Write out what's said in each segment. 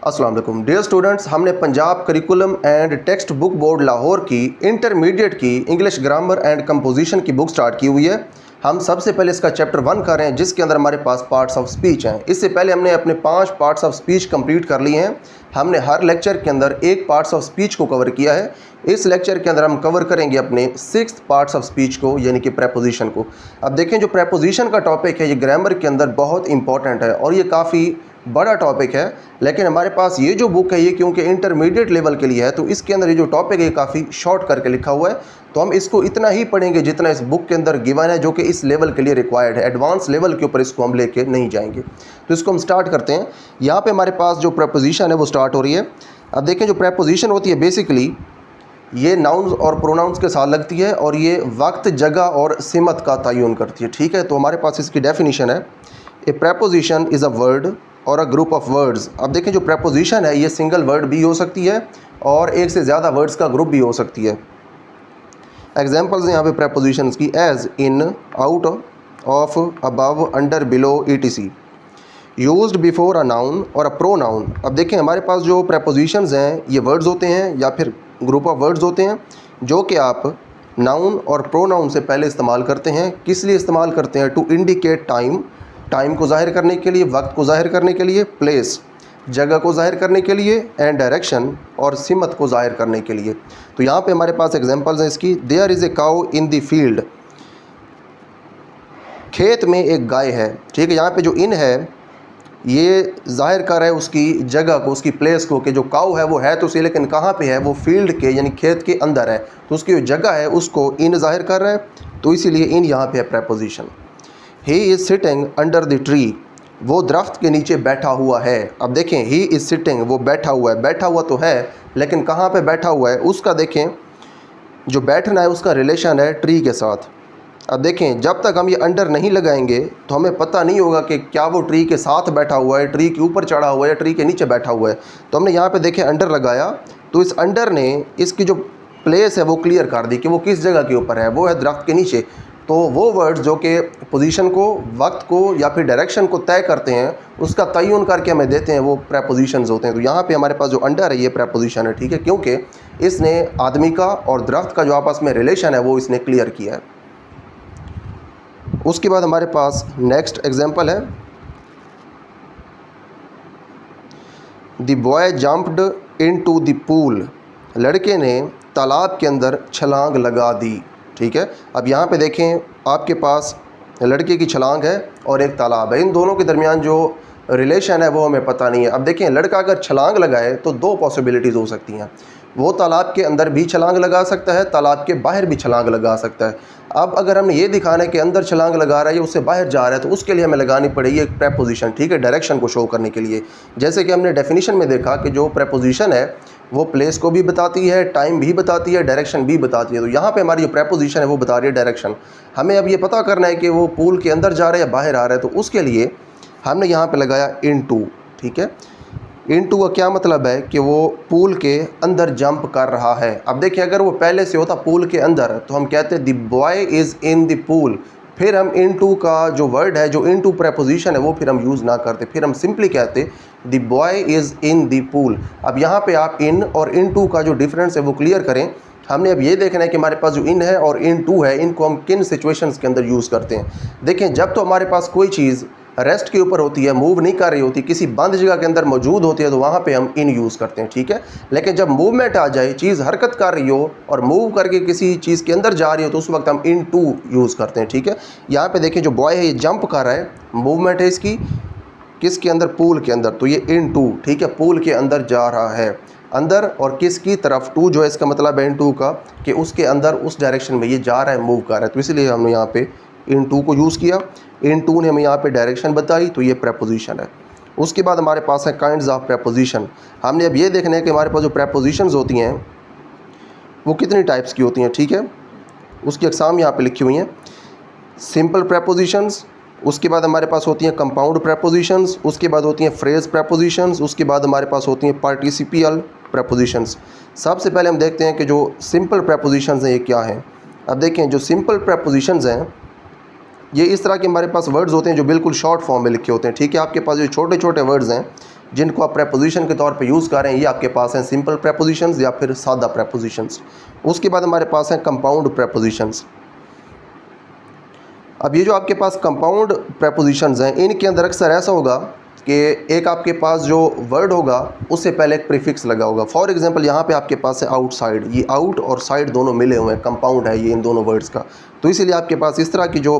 अस्सलाम वालेकुम dear students, हमने Punjab curriculum and text book board Lahore की इंटरमीडिएट की इंग्लिश ग्रामर एंड कंपोजिशन की बुक स्टार्ट की हुई है। हम सबसे पहले इसका चैप्टर 1 कर रहे हैं जिसके अंदर हमारे पास पार्ट्स ऑफ स्पीच हैं। इससे पहले हमने अपने 5 पार्ट्स ऑफ स्पीच कंप्लीट कर लिए हैं। हमने हर लेक्चर के अंदर एक पार्ट्स ऑफ स्पीच को कवर किया है। इस लेक्चर के अंदर हम कवर करेंगे अपने 6th पार्ट्स ऑफ स्पीच को, यानी कि प्रेपोजिशन को। अब देखें, जो प्रेपोजिशन का टॉपिक है ये ग्रामर के अंदर बहुत इंपॉर्टेंट है और ये काफ़ी बड़ा टॉपिक है। लेकिन हमारे पास ये जो बुक है ये क्योंकि इंटरमीडिएट लेवल के लिए है, तो इसके अंदर ये जो टॉपिक है ये काफ़ी शॉर्ट करके लिखा हुआ है। तो हम इसको इतना ही पढ़ेंगे जितना इस बुक के अंदर गिवन है, जो कि इस लेवल के लिए रिक्वायर्ड है। एडवांस लेवल के ऊपर इसको हम लेके नहीं जाएंगे। तो इसको हम स्टार्ट करते हैं। यहाँ पे हमारे पास जो प्रेपोजिशन है वो स्टार्ट हो रही है। अब देखें, जो प्रेपोजिशन होती है बेसिकली ये नाउन्स और प्रोनाउंस के साथ लगती है और ये वक्त, जगह और सिमत का तयन करती है। ठीक है, तो हमारे पास इसकी डेफिनेशन है, ए प्रेपोजिशन इज़ अ वर्ड और अ ग्रुप ऑफ वर्ड्स। अब देखें, जो प्रेपोजिशन है ये सिंगल वर्ड भी हो सकती है और एक से ज़्यादा वर्ड्स का ग्रुप भी हो सकती है। एग्जांपल्स हैं यहाँ पे प्रेपोजिशंस की, as, in, out of, above, under, below, etc. Used before a noun और अ प्रोनाउन। अब देखें, हमारे पास जो प्रेपोजिशंस हैं ये वर्ड्स होते हैं या फिर ग्रुप ऑफ वर्ड्स होते हैं जो कि आप नाउन और प्रोनाउन से पहले इस्तेमाल करते हैं। किस लिए इस्तेमाल करते हैं? टू इंडिकेट टाइम, टाइम को ज़ाहिर करने के लिए, वक्त को ज़ाहिर करने के लिए, प्लेस, जगह को ज़ाहिर करने के लिए, एंड डायरेक्शन और सिमत को ज़ाहिर करने के लिए। तो यहाँ पे हमारे पास एग्जांपल्स हैं इसकी। There is a cow in the field, खेत में एक गाय है। ठीक है, यहाँ पे जो इन है ये ज़ाहिर कर रहा है उसकी जगह को, उसकी प्लेस को, कि जो काउ है वो है तो सही, लेकिन कहाँ पे है? वो फील्ड के यानी खेत के अंदर है। तो उसकी जो जगह है उसको इन ज़ाहिर कर रहा है, तो इसीलिए इन यहाँ पे है preposition. He is sitting under the tree, वो दरख्त के नीचे बैठा हुआ है। अब देखें, ही इज़ सिटिंग, वो बैठा हुआ है। बैठा हुआ तो है लेकिन कहाँ पे बैठा हुआ है उसका देखें, जो बैठना है उसका रिलेशन है ट्री के साथ। अब देखें, जब तक हम ये अंडर नहीं लगाएंगे तो हमें पता नहीं होगा कि क्या वो ट्री के साथ बैठा हुआ है, ट्री के ऊपर चढ़ा हुआ है या ट्री के नीचे बैठा हुआ है। तो हमने यहाँ पे देखें अंडर लगाया, तो इस अंडर ने इसकी जो प्लेस है वो क्लियर कर दी कि वो किस जगह के ऊपर है, वो है दरख्त के नीचे। तो वो वर्ड्स जो कि पोजीशन को, वक्त को या फिर डायरेक्शन को तय करते हैं, उसका तयन करके हमें देते हैं, वो प्रेपोजिशंस होते हैं। तो यहाँ पे हमारे पास जो अंडर है ये प्रेपोजिशन है। ठीक है, क्योंकि इसने आदमी का और दरख्त का जो आपस में रिलेशन है वो इसने क्लियर किया है। उसके बाद हमारे पास नेक्स्ट एग्जाम्पल है, the boy jumped into the pool, लड़के ने तालाब के अंदर छलांग लगा दी। ठीक है, अब यहाँ पे देखें, आपके पास लड़के की छलांग है और एक तालाब है, इन दोनों के दरमियान जो रिलेशन है वो हमें पता नहीं है। अब देखें, लड़का अगर छलांग लगाए तो दो पॉसिबिलिटीज़ हो सकती हैं। वो तालाब के अंदर भी छलांग लगा सकता है, तालाब के बाहर भी छलांग लगा सकता है। अब अगर हमने ये दिखाना है कि अंदर छलांग लगा रहा है या उससे बाहर जा रहा है, तो उसके लिए हमें लगानी पड़ेगी एक प्रेपोजिशन। ठीक है, डायरेक्शन को शो करने के लिए। जैसे कि हमने डेफिनेशन में देखा कि जो प्रेपोजिशन है वो प्लेस को भी बताती है, टाइम भी बताती है, डायरेक्शन भी बताती है। तो यहाँ पे हमारी जो प्रेपोजिशन है वो बता रही है डायरेक्शन। हमें अब ये पता करना है कि वो पूल के अंदर जा रहा है या बाहर आ रहा है, तो उसके लिए हमने यहाँ पे लगाया इनटू। ठीक है, इनटू का क्या मतलब है कि वो पूल के अंदर जंप कर रहा है। अब देखिए, अगर वो पहले से होता पूल के अंदर तो हम कहते the boy is in the pool, फिर हम इनटू का जो वर्ड है, जो इनटू प्रेपोजिशन है, वो फिर हम यूज़ ना करते, फिर हम सिंपली कहते the boy is in the pool. अब यहाँ पे आप इन और इनटू का जो डिफरेंस है वो क्लियर करें। हमने अब ये देखना है कि हमारे पास जो इन है और इन टू है, इनको हम किन सिचुएशंस के अंदर यूज़ करते हैं। देखें, जब तो हमारे पास कोई चीज़ रेस्ट के ऊपर होती है, मूव नहीं कर रही होती, किसी बंद जगह के अंदर मौजूद होती है, तो वहाँ पे हम इन यूज़ करते हैं। ठीक है, लेकिन जब मूवमेंट आ जाए, चीज़ हरकत कर रही हो और मूव करके किसी चीज़ के अंदर जा रही हो, तो उस वक्त हम इन टू यूज़ करते हैं। ठीक है, यहाँ पे देखें, जो बॉय है ये जंप कर रहा है, मूवमेंट है इसकी किसके अंदर? पूल के अंदर, तो ये इन टू। ठीक है, पूल के अंदर जा रहा है, अंदर और किसकी तरफ? टू जो है इसका मतलब है इन टू का कि उसके अंदर, उस डायरेक्शन में ये जा रहा है, मूव कर रहा है। तो इसलिए हमने यहाँ पे इन टू को यूज़ किया। इन टू ने हमें यहाँ पे डायरेक्शन बताई, तो ये प्रेपोजिशन है। उसके बाद हमारे पास है काइंड्स ऑफ प्रेपोजिशन। हमने अब ये देखना है कि हमारे पास जो प्रेपोजिशंस होती हैं वो कितनी टाइप्स की होती हैं। ठीक है, उसकी अक़साम यहाँ पे लिखी हुई हैं। सिंपल प्रेपोजिशंस, उसके बाद हमारे पास होती हैं कंपाउंड प्रेपोजिशंस, उसके बाद होती हैं फ्रेज प्रेपोजिशंस, उसके बाद हमारे पास होती हैं पार्टिसिपियल प्रेपोजिशंस। सबसे पहले हम देखते हैं कि जो सिंपल प्रेपोजिशंस हैं ये क्या हैं। अब देखें, जो सिंपल प्रेपोजिशंस हैं ये इस तरह के हमारे पास वर्ड्स होते हैं जो बिल्कुल शॉर्ट फॉर्म में लिखे होते हैं। ठीक है, आपके पास जो छोटे छोटे वर्ड्स हैं जिनको आप प्रेपोजिशन के तौर पे यूज़ कर रहे हैं, ये आपके पास हैं सिंपल प्रेपोजिशंस या फिर सादा प्रेपोजिशंस। उसके बाद हमारे पास हैं कंपाउंड प्रेपोजिशंस। अब ये जो आपके पास कंपाउंड प्रेपोजिशंस हैं, इनके अंदर अक्सर ऐसा होगा कि एक आपके पास जो वर्ड होगा उससे पहले एक प्रीफिक्स लगा होगा। फॉर एग्जांपल यहाँ पे आपके पास है आउटसाइड, ये आउट और साइड दोनों मिले हुए हैं, कंपाउंड है ये इन दोनों वर्ड्स का। तो इसीलिए आपके पास इस तरह की जो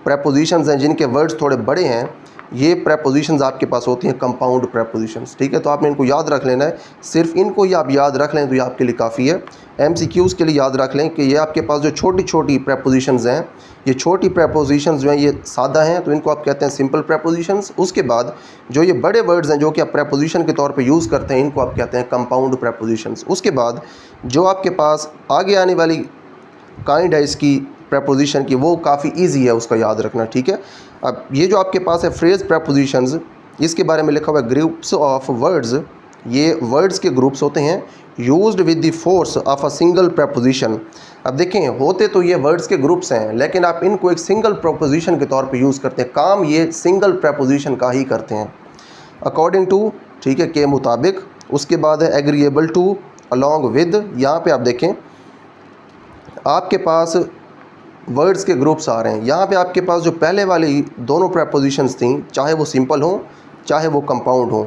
प्रेपोजिशंस हैं जिनके वर्ड्स थोड़े बड़े हैं, ये प्रेपोजिशंस आपके पास होती हैं कंपाउंड प्रेपोजिशंस। ठीक है, तो आपने इनको याद रख लेना है। सिर्फ इनको ही आप याद रख लें तो ये आपके लिए काफ़ी है। MCQs के लिए याद रख लें कि ये आपके पास जो छोटी छोटी प्रेपोजिशंस हैं, ये छोटी प्रेपोजिशंस जो हैं ये सादा हैं, तो इनको आप कहते हैं सिंपल प्रेपोजिशंस। उसके बाद जो ये बड़े वर्ड्स हैं जो कि आप प्रेपोजिशन के तौर पे यूज़ करते हैं, इनको आप कहते हैं कंपाउंड प्रेपोजिशंस। उसके बाद जो आपके पास आगे आने वाली काइंड है इसकी प्रेपोजिशन की, वो काफ़ी ईजी है उसका याद रखना। ठीक है, अब ये जो आपके पास है फ्रेज प्रेपोजिशंस, इसके बारे में लिखा हुआ है ग्रुप्स ऑफ वर्ड्स। ये वर्ड्स के ग्रुप्स होते हैं used with the force of a single preposition. अब देखें, होते तो ये वर्ड्स के ग्रुप्स हैं, लेकिन आप इनको एक सिंगल प्रेपोजिशन के तौर पे यूज़ करते हैं। काम ये सिंगल प्रेपोजिशन का ही करते हैं। अकॉर्डिंग टू, ठीक है, के मुताबिक। उसके बाद है एग्रीएबल टू, अलॉन्ग विद। यहाँ पे आप देखें आपके पास वर्ड्स के ग्रुप्स आ रहे हैं। यहाँ पे आपके पास जो पहले वाली दोनों प्रेपोजिशंस थी, चाहे वो सिंपल हों चाहे वो कंपाउंड हों,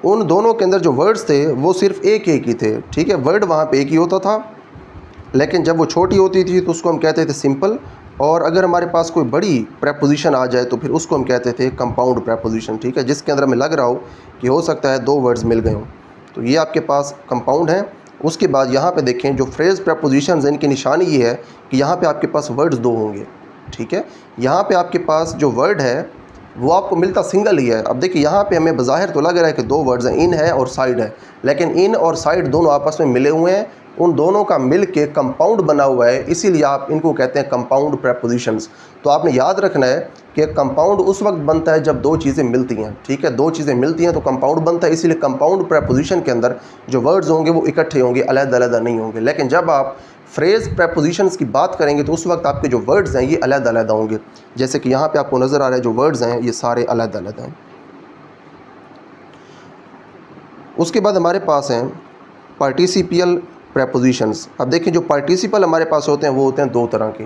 उन दोनों के अंदर जो वर्ड्स थे वो सिर्फ एक एक ही थे। ठीक है, वर्ड वहाँ पे एक ही होता था, लेकिन जब वो छोटी होती थी तो उसको हम कहते थे सिंपल, और अगर हमारे पास कोई बड़ी प्रेपोजिशन आ जाए तो फिर उसको हम कहते थे कंपाउंड प्रेपोजिशन। ठीक है, जिसके अंदर हमें लग रहा हो कि हो सकता है दो वर्ड्स मिल गए हों, तो ये आपके पास कंपाउंड है। उसके बाद यहाँ पे देखें जो फ्रेज प्रेपोजिशंस हैं, इनकी निशानी ये है कि यहाँ पे आपके पास वर्ड्स दो होंगे। ठीक है, यहाँ पे आपके पास जो वर्ड है वो आपको मिलता सिंगल ही है। अब देखिए यहाँ पे हमें बज़ाहिर तो लग रहा है कि दो वर्ड्स हैं, इन है और साइड है, लेकिन इन और साइड दोनों आपस में मिले हुए हैं, उन दोनों का मिल के कंपाउंड बना हुआ है, इसीलिए आप इनको कहते हैं कंपाउंड प्रेपोजिशंस। तो आपने याद रखना है कि कंपाउंड उस वक्त बनता है जब दो चीज़ें मिलती हैं। ठीक है, दो चीज़ें मिलती हैं तो कंपाउंड बनता है, इसीलिए कंपाउंड प्रेपोजिशन के अंदर जो वर्ड्स होंगे वो इकट्ठे होंगे, अलग-अलग नहीं होंगे। लेकिन जब आप फ्रेज प्रेपोजिशंस की बात करेंगे तो उस वक्त आपके जो वर्ड्स हैं ये अलग-अलग होंगे। जैसे कि यहाँ पे आपको नज़र आ रहा है जो वर्ड्स हैं ये सारे अलग-अलग हैं। उसके बाद हमारे पास हैं पार्टिसिपियल प्रेपोजिशंस। अब देखिए जो पार्टिसिपल हमारे पास होते हैं वो होते हैं दो तरह के।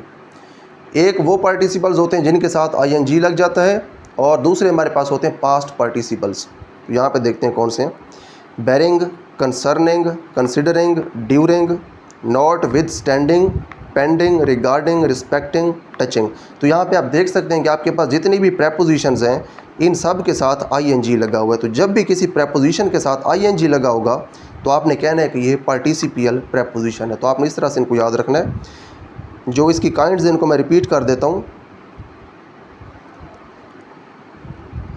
एक वो पार्टिसिपल्स होते हैं जिनके साथ ING लग जाता है, और दूसरे हमारे पास होते हैं पास्ट पार्टिसिपल्स। तो यहाँ पे देखते हैं कौन से हैं। Bearing, concerning, considering, during, notwithstanding, pending, regarding, respecting, touching. तो यहाँ पे आप देख सकते हैं कि आपके पास जितनी भी प्रेपोजिशंस हैं इन सब के साथ ING लगा हुआ है। तो जब भी किसी प्रेपोजिशन के साथ ING लगा होगा तो आपने कहना है कि ये पार्टिसिपियल प्रेपोजिशन है। तो आपने इस तरह से इनको याद रखना है। जो इसकी काइंड्स हैं इनको मैं रिपीट कर देता हूँ।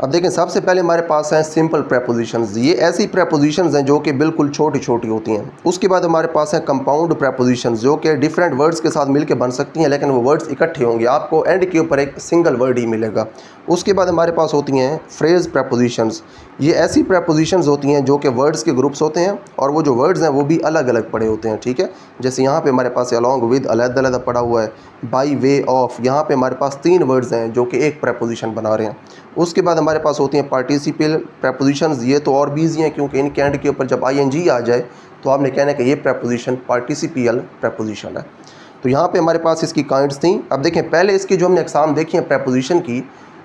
अब देखें, सबसे पहले हमारे पास हैं सिंपल प्रेपोजिशंस। ये ऐसी प्रेपोजिशंस हैं जो कि बिल्कुल छोटी छोटी होती हैं। उसके बाद हमारे पास हैं कंपाउंड प्रेपोजिशंस जो कि डिफरेंट वर्ड्स के साथ मिलकर बन सकती हैं, लेकिन वो वर्ड्स इकट्ठे होंगे, आपको एंड के ऊपर एक सिंगल वर्ड ही मिलेगा। उसके बाद हमारे पास होती हैं फ्रेज प्रेपोजिशंस। ये ऐसी प्रेपोजिशंस होती हैं जो कि वर्ड्स के ग्रुप्स होते हैं, और वो जो वर्ड्स हैं वो भी अलग अलग पड़े होते हैं। ठीक है, जैसे यहाँ पे हमारे पास अलॉन्ग विद अलग-अलग पड़ा हुआ है, बाई वे ऑफ, यहाँ पे हमारे पास तीन वर्ड्स हैं जो कि एक प्रेपोजिशन बना रहे हैं। उसके बाद हमारे पास होती हैं पार्टिसिपल प्रेपोजिशंस। ये तो और भी ईजी हैं क्योंकि इनके एंड के ऊपर जब ING आ जाए तो आपने कहना है कि ये प्रेपोजिशन पार्टिसिपियल प्रेपोजिशन है। तो यहाँ पे हमारे पास इसकी काइंड्स थी। अब देखें, पहले इसकी जो हमने एग्जाम देखी है प्रेपोजिशन की,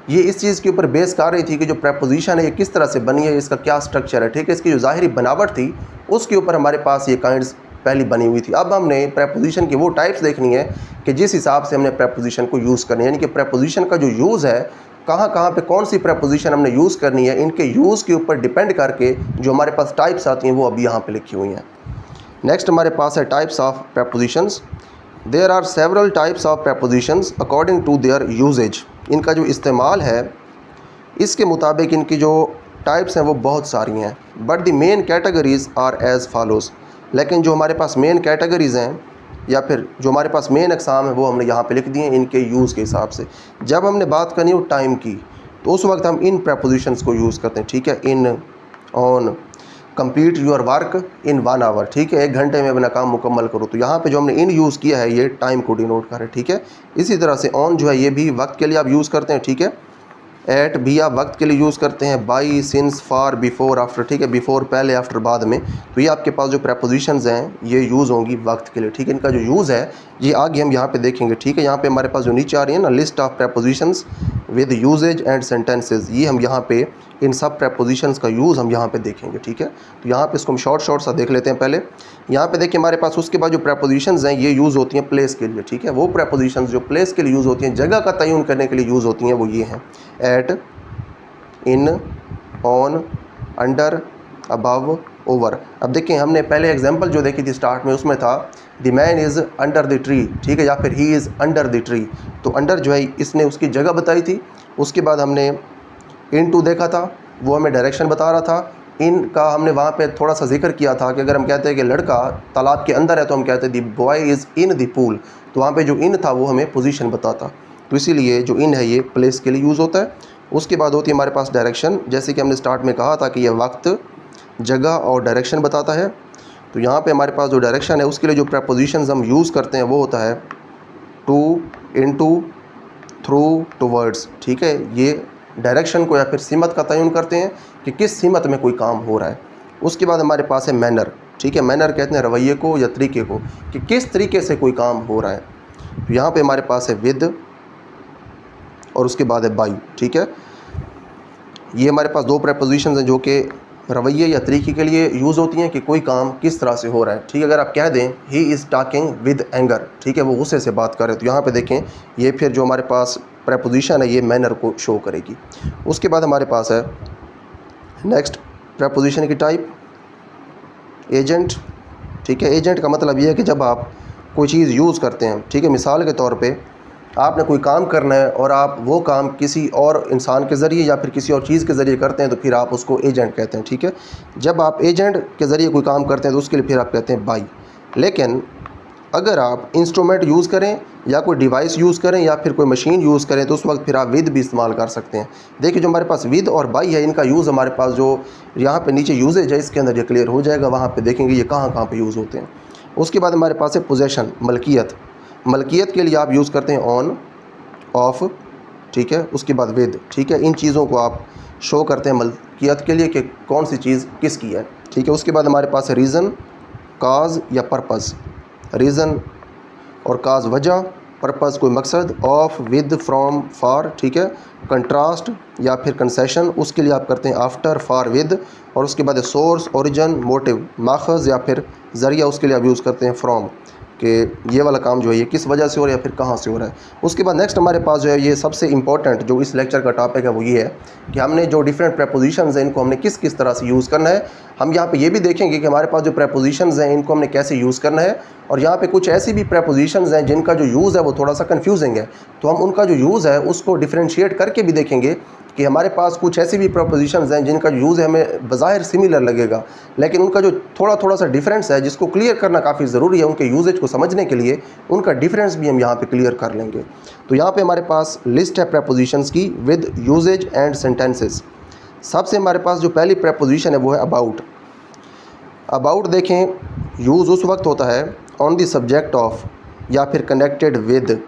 ये इस चीज़ के ऊपर बेस कर रही थी कि जो प्रेपोजिशन है ये किस तरह से बनी है, इसका क्या स्ट्रक्चर है। ठीक है, इसकी जो ज़ाहिरी बनावट थी उसके ऊपर हमारे पास ये काइंड्स पहली बनी हुई थी। अब हमने प्रेपोजिशन की वो टाइप्स देखनी है कि जिस हिसाब से हमने प्रेपोजिशन को यूज़ करनी है, यानी कि प्रेपोजिशन का जो यूज़ है, कहाँ पे कौन सी प्रेपोजिशन हमने यूज़ करनी है, इनके यूज़ के ऊपर डिपेंड करके जो हमारे पास टाइप्स आती हैं वो अभी यहाँ पे लिखी हुई हैं। नेक्स्ट हमारे पास है types of prepositions. There are several types of prepositions according to their usages. इनका जो इस्तेमाल है इसके मुताबिक इनकी जो टाइप्स हैं वो बहुत सारी हैं, but the main categories are as follows. लेकिन जो हमारे पास मेन कैटेगरीज़ हैं या फिर जो हमारे पास मेन अक़साम है वो हमने यहाँ पे लिख दिए हैं इनके यूज़ के हिसाब से। जब हमने बात करनी हो टाइम की तो उस वक्त हम इन प्रेपोजिशंस को यूज़ करते हैं। ठीक है, in, on, complete your work in 1 hour. ठीक है, 1 घंटे में अपना काम मुकम्मल करो। तो यहाँ पे जो हमने इन यूज़ किया है ये टाइम को डिनोट कर रहा है। ठीक है, इसी तरह से ऑन जो है ये भी वक्त के लिए आप यूज़ करते हैं। ठीक है, एट भी आप वक्त के लिए यूज़ करते हैं, by, since, far, before, after, ठीक है, बिफोर पहले, आफ्टर बाद में। तो ये आपके पास जो प्रेपोजिशंस हैं ये यूज़ होंगी वक्त के लिए, ठीक है। इनका जो यूज़ है ये आगे हम यहाँ पे देखेंगे, ठीक है। यहाँ पे हमारे पास जो नीचे आ रही है ना list of prepositions with usages and sentences, ये हम यहाँ पे इन सब प्रेपोजिशंस का यूज़ हम यहाँ पे देखेंगे, ठीक है। तो यहाँ पे इसको हम शॉर्ट सा देख लेते हैं पहले। यहाँ पे देखिए हमारे पास उसके बाद जो प्रेपोजिशंस हैं ये यूज़ होती हैं प्लेस के लिए, ठीक है। वो प्रेपोजिशंस जो प्लेस के लिए यूज़ होती हैं, जगह का तयन करने के लिए यूज़ होती हैं, वो ये हैं at, in, on, under, above, over. अब देखिए हमने पहले एग्जांपल जो देखी थी स्टार्ट में, उसमें था the man is under the tree, ठीक है, या फिर he is under the tree. तो अंडर जो है इसने उसकी जगह बताई थी। उसके बाद हमने इन टू देखा था, वो हमें डायरेक्शन बता रहा था। इन का हमने वहाँ पे थोड़ा सा जिक्र किया था कि अगर हम कहते हैं कि लड़का तालाब के अंदर है तो हम कहते हैं the boy is in the pool. तो वहाँ पे जो इन था वो हमें पोजीशन बताता। तो इसीलिए जो इन है ये प्लेस के लिए यूज़ होता है। उसके बाद होती है हमारे पास डायरेक्शन, जैसे कि हमने स्टार्ट में कहा था कि ये वक्त, जगह और डायरेक्शन बताता है। तो यहाँ पे हमारे पास जो डायरेक्शन है उसके लिए जो प्रेपोजिशंस हम यूज़ करते हैं वो होता है टू, इनटू, थ्रू, टुवर्ड्स, ठीक है। ये डायरेक्शन को या फिर सिमत का तयन करते हैं कि किस सिमत में कोई काम हो रहा है। उसके बाद हमारे पास है मैनर, ठीक है। मैनर कहते हैं रवैये को या तरीके को, कि किस तरीके से कोई काम हो रहा है। तो यहाँ पे हमारे पास है विद और उसके बाद है बाई, ठीक है। ये हमारे पास दो प्रेपोजिशंस हैं जो कि रवैये या तरीके के लिए यूज़ होती हैं कि कोई काम किस तरह से हो रहा है, ठीक है। अगर आप कह दें he is talking with anger, ठीक है, वो गुस्से से बात कर रहे, तो यहाँ पे देखें ये फिर जो हमारे पास प्रेपोजिशन है ये मैनर को शो करेगी। उसके बाद हमारे पास है नेक्स्ट प्रेपोजिशन की टाइप एजेंट, ठीक है। एजेंट का मतलब ये है कि जब आप कोई चीज़ यूज़ करते हैं, ठीक है, मिसाल के तौर पे आपने कोई काम करना है और आप वो काम किसी और इंसान के ज़रिए या फिर किसी और चीज़ के ज़रिए करते हैं तो फिर आप उसको एजेंट कहते हैं, ठीक है। जब आप एजेंट के ज़रिए कोई काम करते हैं तो उसके लिए फिर आप कहते हैं बाई। लेकिन अगर आप इंस्ट्रूमेंट यूज़ करें या कोई डिवाइस यूज़ करें या फिर कोई मशीन यूज़ करें तो उस वक्त फिर आप विद भी इस्तेमाल कर सकते हैं। देखिए जो हमारे पास विद और बाई है, इनका यूज़ हमारे पास जो यहाँ पे नीचे यूजेज है इसके अंदर ये क्लियर हो जाएगा, वहाँ पे देखेंगे ये कहाँ कहाँ पे यूज़ होते हैं। उसके बाद हमारे पास है पोजेशन, मलकियत। मलकियत के लिए आप यूज़ करते हैं ऑन, ऑफ, ठीक है, उसके बाद विद, ठीक है। इन चीज़ों को आप शो करते हैं मलकियत के लिए कि कौन सी चीज़ किसकी है, ठीक है। उसके बाद हमारे पास है रीज़न, काज या पर्पज़। रीज़न और काज वजह, पर्पज़ कोई मकसद, ऑफ, विद, फ्रॉम, फॉर, ठीक है। कंट्रास्ट या फिर कंसेशन, उसके लिए आप करते हैं आफ्टर, फॉर, विद। और उसके बाद सोर्स, ओरिजिन, मोटिव, माखज़ या फिर ज़रिया, उसके लिए आप यूज़ करते हैं फ्रॉम, कि ये वाला काम जो है ये किस वजह से हो रहा है या फिर कहाँ से हो रहा है। उसके बाद नेक्स्ट हमारे पास जो है ये सबसे इंपॉर्टेंट जो इस लेक्चर का टॉपिक है वो ये है कि हमने जो डिफरेंट प्रेपोजिशंस हैं इनको हमने किस किस तरह से यूज़ करना है। हम यहाँ पे ये भी देखेंगे कि हमारे पास जो प्रेपोजिशंस हैं इनको हमने कैसे यूज़ करना है, और यहाँ पे कुछ ऐसी भी प्रेपोजिशंस हैं जिनका जो यूज़ है वो थोड़ा सा कन्फ्यूजिंग है, तो हम उनका जो यूज़ है उसको डिफ्रेंशिएट करके भी देखेंगे कि हमारे पास कुछ ऐसी भी प्रोपोजिशंस हैं जिनका यूज़ हमें बज़ाहिर सिमिलर लगेगा लेकिन उनका जो थोड़ा सा डिफरेंस है जिसको क्लियर करना काफ़ी ज़रूरी है उनके यूजेज को समझने के लिए, उनका डिफरेंस भी हम यहाँ पे क्लियर कर लेंगे। तो यहाँ पे हमारे पास लिस्ट है प्रेपोजिशंस की विद यूजेज एंड सेंटेंसेस। सबसे हमारे पास जो पहली प्रेपोजिशन है वो है अबाउट। अबाउट देखें यूज़ उस वक्त होता है ऑन द सब्जेक्ट ऑफ या फिर कनेक्टेड विद,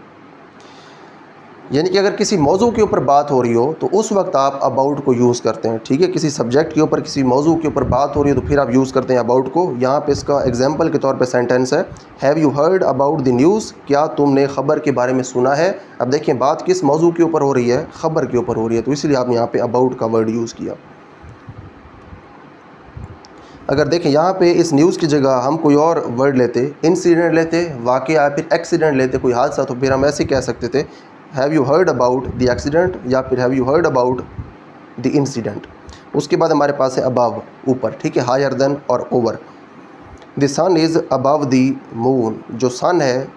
यानी कि अगर किसी मौजू के ऊपर बात हो रही हो तो उस वक्त आप अबाउट को यूज़ करते हैं, ठीक है। किसी सब्जेक्ट के ऊपर किसी मौजू के ऊपर बात हो रही है तो फिर आप यूज़ करते हैं अबाउट को। यहाँ पे इसका एग्जांपल के तौर पे सेंटेंस है have you heard about the news, क्या तुमने ख़बर के बारे में सुना है। अब देखिए बात किस मौजू के ऊपर हो रही है, ख़बर के ऊपर हो रही है, तो इसलिए आपने यहाँ पर अबाउट का वर्ड यूज़ किया। अगर देखें यहाँ पे इस न्यूज़ की जगह हम कोई और वर्ड लेते, इंसिडेंट लेते, वाक़या या फिर एक्सीडेंट लेते, कोई हादसा, तो फिर हम ऐसे कह सकते थे have you heard about the accident या फिर have you heard about the incident. उसके बाद हमारे पास है अबव, ऊपर, ठीक है, हायर देन और over. The sun is above the moon, जो सन है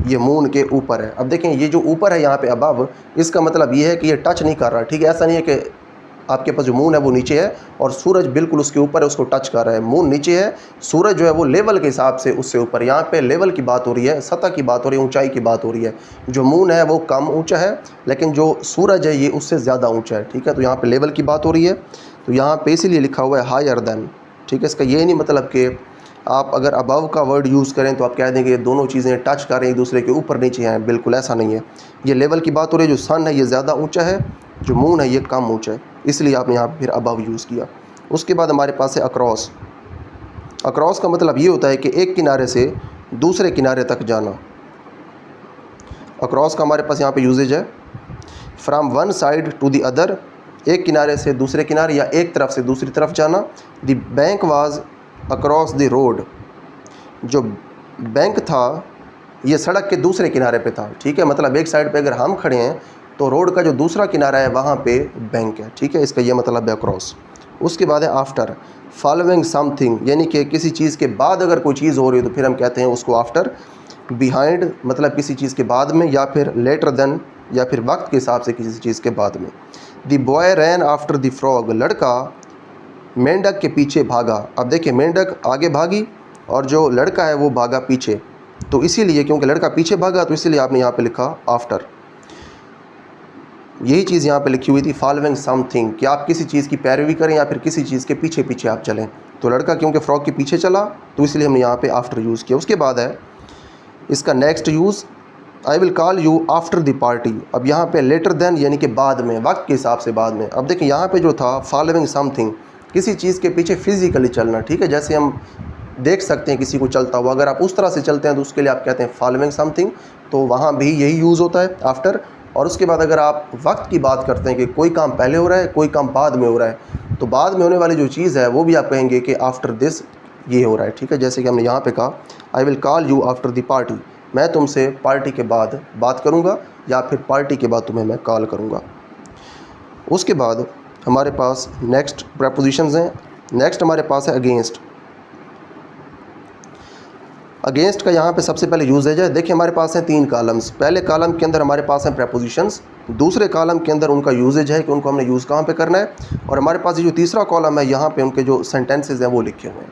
ये मून के ऊपर है। अब देखें ये जो ऊपर है यहाँ पे अबव, इसका मतलब ये है कि ये टच नहीं कर रहा, ठीक है। ऐसा नहीं है कि आपके पास जो मून है वो नीचे है और सूरज बिल्कुल उसके ऊपर है, उसको टच कर रहा है। मून नीचे है, सूरज जो है वो लेवल के हिसाब से उससे ऊपर। यहाँ पे लेवल की बात हो रही है, सतह की बात हो रही है, ऊंचाई की बात हो रही है। जो मून है वो कम ऊंचा है लेकिन जो सूरज है ये उससे ज़्यादा ऊंचा है, ठीक है। तो यहाँ पे लेवल की बात हो रही है, तो यहाँ पे इसीलिए लिखा हुआ है हायर देन, ठीक है। इसका ये नहीं मतलब कि आप अगर अबव का वर्ड यूज़ करें तो आप कह देंगे ये दोनों चीज़ें टच कर रही हैं एक दूसरे के ऊपर नीचे हैं, बिल्कुल ऐसा नहीं है। ये लेवल की बात हो रही है, जो सन है ये ज़्यादा ऊंचा है, जो मून है ये कम ऊंचा है, इसलिए आपने यहाँ फिर अबव यूज़ किया। उसके बाद हमारे पास है अक्रॉस। अक्रॉस का मतलब ये होता है कि एक किनारे से दूसरे किनारे तक जाना। अक्रॉस का हमारे पास यहाँ पे यूजेज है from one side to the other, एक किनारे से दूसरे किनारे या एक तरफ से दूसरी तरफ जाना। The bank was across the road, जो बैंक था ये सड़क के दूसरे किनारे पे था, ठीक है। मतलब एक साइड पे अगर हम खड़े हैं तो रोड का जो दूसरा किनारा है वहाँ पे बैंक है, ठीक है, इसका ये मतलब है अक्रॉस। उसके बाद है आफ्टर, फॉलोइंग समथिंग, यानी कि किसी चीज़ के बाद अगर कोई चीज़ हो रही है तो फिर हम कहते हैं उसको आफ्टर। बिहाइंड मतलब किसी चीज़ के बाद में, या फिर लेटर देन, या फिर वक्त के हिसाब से किसी चीज़ के बाद में। The boy rain after the frog, लड़का मेंढक के पीछे भागा। अब देखिए मेंढक आगे भागी और जो लड़का है वो भागा पीछे, तो इसीलिए क्योंकि लड़का पीछे भागा तो इसीलिए आपने यहाँ पे लिखा आफ्टर। यही चीज़ यहाँ पे लिखी हुई थी फॉलोइंग समथिंग, कि आप किसी चीज़ की पैरवी करें या फिर किसी चीज़ के पीछे पीछे आप चलें। तो लड़का क्योंकि फ्रॉग के पीछे चला तो इसलिए हमने यहाँ पे आफ्टर यूज़ किया। उसके बाद है इसका next use, I will call you after the party. अब यहाँ पे लेटर देन यानी कि बाद में, वक्त के हिसाब से बाद में। अब देखिए यहाँ पे जो था फॉलोइंग समथिंग, किसी चीज़ के पीछे फिजिकली चलना, ठीक है। जैसे हम देख सकते हैं किसी को चलता हुआ, अगर आप उस तरह से चलते हैं तो उसके लिए आप कहते हैं फॉलोइंग समथिंग, तो वहाँ भी यही यूज़ होता है आफ्टर। और उसके बाद अगर आप वक्त की बात करते हैं कि कोई काम पहले हो रहा है कोई काम बाद में हो रहा है, तो बाद में होने वाली जो चीज़ है वो भी आप कहेंगे कि आफ्टर दिस ये हो रहा है, ठीक है। जैसे कि हमने यहाँ पे कहा I will call you after the party, मैं तुमसे पार्टी के बाद बात करूँगा या फिर पार्टी के बाद तुम्हें मैं कॉल करूँगा। उसके बाद हमारे पास नेक्स्ट प्रपोजिशंस हैं। नेक्स्ट हमारे पास है अगेंस्ट। अगेंस्ट का यहाँ पे सबसे पहले यूजेज है। देखिए हमारे पास हैं 3 कॉलम्स। पहले कॉलम के अंदर हमारे पास हैं प्रपोजिशंस, दूसरे कॉलम के अंदर उनका यूजेज है कि उनको हमने यूज़ कहाँ पे करना है, और हमारे पास ये जो तीसरा कॉलम है यहाँ पे उनके जो सेंटेंसेस हैं वो लिखे हुए हैं।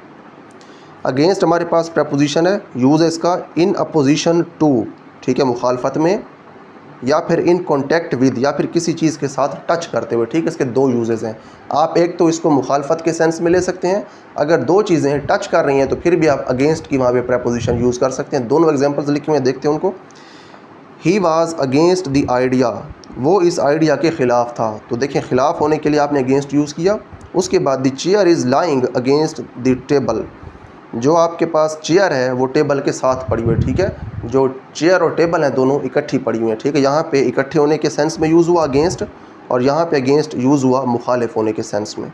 अगेंस्ट हमारे पास प्रपोजिशन है, यूज़ है इसका इन अपोजिशन टू, ठीक है, मुखालफत में, या फिर इन कॉन्टेक्ट विद, या फिर किसी चीज़ के साथ टच करते हुए, ठीक है। इसके 2 यूजेस हैं। आप एक तो इसको मुखालफत के सेंस में ले सकते हैं, अगर 2 चीज़ें टच कर रही हैं तो फिर भी आप अगेंस्ट की वहाँ पे प्रपोजिशन यूज़ कर सकते हैं। दोनों एग्जांपल्स लिखे हुए हैं, देखते हैं उनको। He was against the idea, वो इस आइडिया के ख़िलाफ़ था, तो देखें ख़िलाफ़ होने के लिए आपने अगेंस्ट यूज़ किया। उसके बाद the chair is lying against the table, जो आपके पास चेयर है वो टेबल के साथ पड़ी हुई है, ठीक है। जो चेयर और टेबल है दोनों इकट्ठी पड़ी हुई हैं, ठीक है। यहाँ पे इकट्ठे होने के सेंस में यूज़ हुआ अगेंस्ट, और यहाँ पे अगेंस्ट यूज़ हुआ मुखालिफ होने के सेंस में।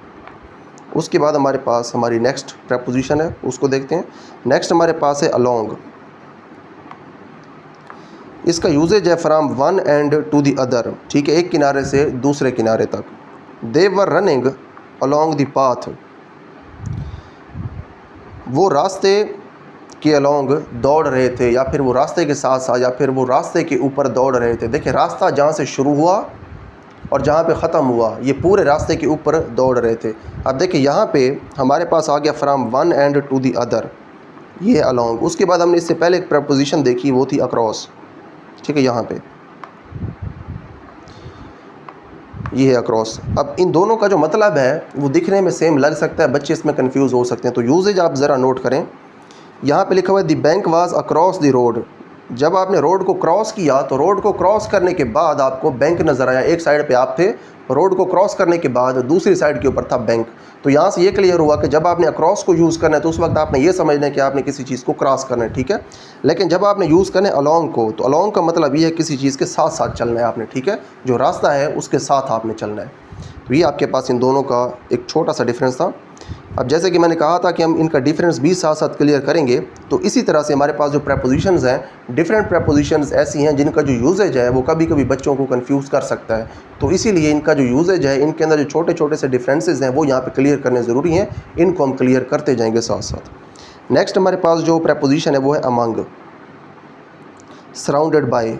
उसके बाद हमारे पास हमारी नेक्स्ट प्रपोजिशन है, उसको देखते हैं। नेक्स्ट हमारे पास है अलोंग। इसका यूजेज है from one end to the other, ठीक है, एक किनारे से दूसरे किनारे तक। They were running along the path, वो रास्ते के अलोंग दौड़ रहे थे, या फिर वो रास्ते के साथ साथ, या फिर वो रास्ते के ऊपर दौड़ रहे थे। देखिए रास्ता जहाँ से शुरू हुआ और जहाँ पे ख़त्म हुआ ये पूरे रास्ते के ऊपर दौड़ रहे थे। अब देखिए यहाँ पे हमारे पास आ गया from one end to the other, ये अलोंग। उसके बाद हमने इससे पहले एक प्रपोजिशन देखी, वो थी अक्रॉस, ठीक है, यहाँ पे ये है अक्रॉस। अब इन दोनों का जो मतलब है वो दिखने में सेम लग सकता है, बच्चे इसमें कंफ्यूज हो सकते हैं, तो यूजेज आप ज़रा नोट करें। यहाँ पे लिखा हुआ है the bank was across the road, जब आपने रोड को क्रॉस किया तो रोड को क्रॉस करने के बाद आपको बैंक नज़र आया। एक साइड पे आप थे, रोड को क्रॉस करने के बाद दूसरी साइड के ऊपर था बैंक। तो यहाँ से ये क्लियर हुआ कि जब आपने अक्रॉस को यूज़ करना है तो उस वक्त आपने ये समझना है कि आपने किसी चीज़ को क्रॉस करना है, ठीक है। लेकिन जब आपने यूज़ करना है अलोंग को, तो अलोंग का मतलब ये है किसी चीज़ के साथ साथ चलना है आपने, ठीक है, जो रास्ता है उसके साथ आपने चलना है। तो ये आपके पास इन दोनों का एक छोटा सा डिफरेंस था। अब जैसे कि मैंने कहा था कि हम इनका डिफरेंस भी साथ साथ क्लियर करेंगे, तो इसी तरह से हमारे पास जो प्रपोजिशंस हैं, डिफरेंट प्रपोजिशंस ऐसी हैं जिनका जो यूजेज है वो कभी कभी बच्चों को कंफ्यूज कर सकता है। तो इसीलिए इनका जो यूजेज है, इनके अंदर जो छोटे छोटे से डिफरेंसेस हैं वो यहाँ पे क्लियर करने ज़रूरी हैं, इनको हम क्लियर करते जाएंगे साथ साथ। नेक्स्ट हमारे पास जो प्रपोजिशन है वो है among, surrounded by.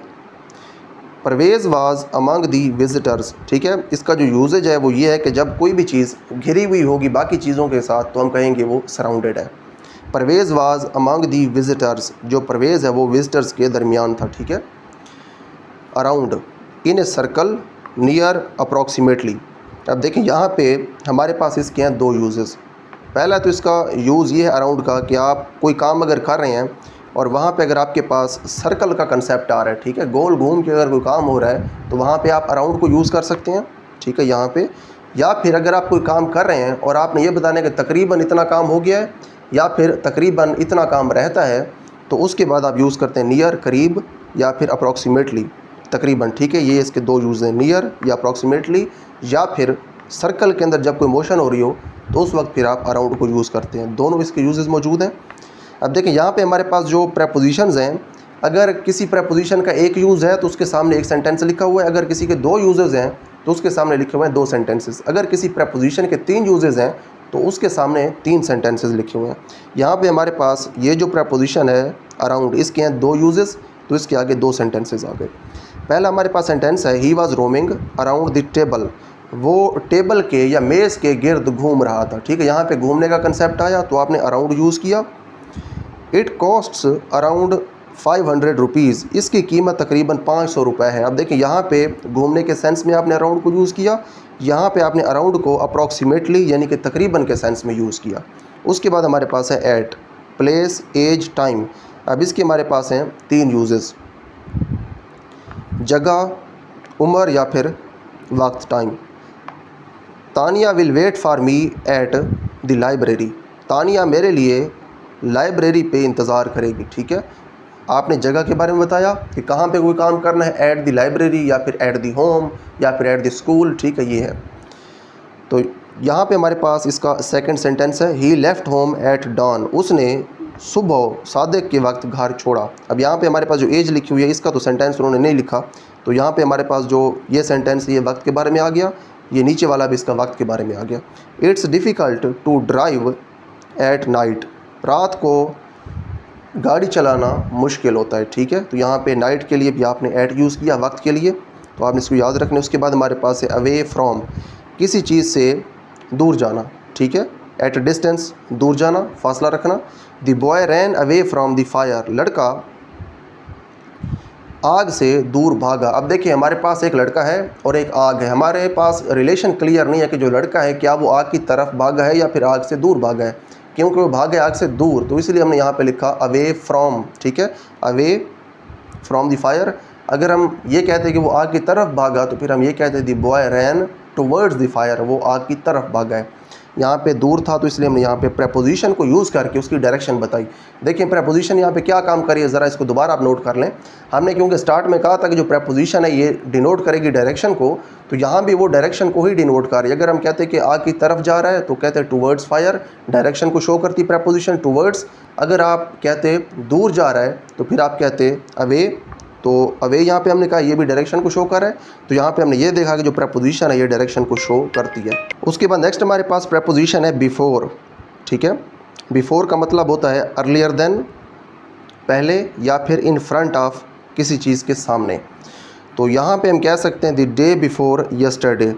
Parvez was among the visitors, ठीक है। इसका जो यूजेज है वो ये है कि जब कोई भी चीज़ घिरी हुई होगी बाकी चीज़ों के साथ तो हम कहेंगे वो सराउंडेड है। Parvez was among the visitors, जो परवेज़ है वो विजिटर्स के दरमियान था, ठीक है। Around, in a circle, near, approximately. अब देखें यहाँ पे हमारे पास इसके हैं 2 यूजेस। पहला तो इसका यूज़ ये है अराउंड का कि आप कोई काम अगर कर रहे हैं और वहाँ पे अगर आपके पास सर्कल का कंसेप्ट आ रहा है, ठीक है, गोल घूम के अगर कोई काम हो रहा है तो वहाँ पे आप अराउंड को यूज़ कर सकते हैं, ठीक है, यहाँ पे। या फिर अगर आप कोई काम कर रहे हैं और आपने ये बताने कि तकरीबन इतना काम हो गया है या फिर तकरीबन इतना काम रहता है, तो उसके बाद आप यूज़ करते हैं नियर, करीब, या फिर अप्रॉक्सीमेटली, तकरीबन, ठीक है। ये इसके दो यूज़ हैं, नियर या अप्रॉक्सीमेटली, या फिर सर्कल के अंदर जब कोई मोशन हो रही हो तो उस वक्त फिर आप अराउंड को यूज़ करते हैं। दोनों इसके यूजेस मौजूद हैं। अब देखें यहाँ पे हमारे पास जो प्रेपोजिशंस हैं, अगर किसी प्रेपोजिशन का एक यूज़ है तो उसके सामने एक सेंटेंस लिखा हुआ है, अगर किसी के दो यूजेस हैं तो उसके सामने लिखे हुए हैं दो सेंटेंसेस, अगर किसी प्रेपोजिशन के तीन यूजेस हैं तो उसके सामने तीन सेंटेंसेस लिखे हुए हैं। यहाँ पे हमारे पास ये जो प्रेपोजिशन है अराउंड, इसके हैं दो यूजेस, तो इसके आगे दो सेंटेंसेस आ गए। पहला हमारे पास सेंटेंस है, he was roaming around the table, वो टेबल के या मेज़ के गिर्द घूम रहा था, ठीक है। यहाँ पे घूमने का कंसेप्ट आया तो आपने अराउंड यूज़ किया। इट कॉस्ट्स अराउंड 500 रुपीज़, इसकी कीमत तकरीबन 500 रुपये है। अब देखिए यहाँ पे घूमने के सेंस में आपने अराउंड को यूज़ किया, यहाँ पे आपने अराउंड को अप्रॉक्सीमेटली यानी कि तकरीबन के सेंस में यूज़ किया। उसके बाद हमारे पास है एट, प्लेस, एज, टाइम। अब इसके हमारे पास हैं तीन यूजेस, जगह, उम्र या फिर वक्त, time. Tania will wait for me at the library, Tania मेरे लिए लाइब्रेरी पे इंतज़ार करेगी, ठीक है। आपने जगह के बारे में बताया कि कहाँ पे कोई काम करना है, एट द लाइब्रेरी या फिर एट द होम या फिर एट द स्कूल, ठीक है, ये है। तो यहाँ पे हमारे पास इसका सेकंड सेंटेंस है, ही लेफ़्ट होम एट डॉन, उसने सुबह सादिक के वक्त घर छोड़ा। अब यहाँ पे हमारे पास जो एज लिखी हुई है इसका तो सेंटेंस उन्होंने नहीं लिखा, तो यहाँ पे हमारे पास जो ये सेंटेंस ये वक्त के बारे में आ गया, ये नीचे वाला भी इसका वक्त के बारे में आ गया। It's difficult to drive at night, रात को गाड़ी चलाना मुश्किल होता है, ठीक है। तो यहाँ पे नाइट के लिए भी आपने एट यूज़ किया, वक्त के लिए, तो आपने इसको याद रखना। उसके बाद हमारे पास है अवे फ्रॉम, किसी चीज़ से दूर जाना, ठीक है, एट डिस्टेंस, दूर जाना, फासला रखना। The boy ran away from the fire, लड़का आग से दूर भागा। अब देखिए हमारे पास एक लड़का है और एक आग है, हमारे पास रिलेशन क्लियर नहीं है कि जो लड़का है क्या वो आग की तरफ भागा है या फिर आग से दूर भागा है, क्योंकि वो भागे आग से दूर, तो इसलिए हमने यहाँ पे लिखा अवे फ्रॉम, ठीक है, अवे फ्रॉम द फायर। अगर हम ये कहते हैं कि वो आग की तरफ भागा तो फिर हम ये कहते हैं the boy ran towards the fire, वो आग की तरफ भागा है। यहाँ पे दूर था तो इसलिए हमने यहाँ पे प्रेपोजिशन को यूज़ करके उसकी डायरेक्शन बताई। देखिए प्रेपोजिशन यहाँ पे क्या काम करिए, ज़रा इसको दोबारा आप नोट कर लें। हमने क्योंकि स्टार्ट में कहा था कि जो प्रेपोजिशन है ये डिनोट करेगी डायरेक्शन को, तो यहाँ भी वो डायरेक्शन को ही डिनोट कर रही है। अगर हम कहते हैं कि आग की तरफ जा रहा है तो कहते हैं टुवर्ड्स फायर, डायरेक्शन को शो करती प्रेपोजिशन टुवर्ड्स। अगर आप कहते दूर जा रहा है तो फिर आप कहते अवे, तो अवे यहाँ पे हमने कहा ये भी डायरेक्शन को शो कर रहा है, तो यहाँ पे हमने ये देखा कि जो प्रेपोजिशन है ये डायरेक्शन को शो करती है। उसके बाद नेक्स्ट हमारे पास प्रेपोजिशन है बिफोर, ठीक है। बिफोर का मतलब होता है अर्लियर देन, पहले, या फिर इन फ्रंट ऑफ, किसी चीज़ के सामने। तो यहाँ पे हम कह सकते हैं द डे बिफोर यस्टरडे,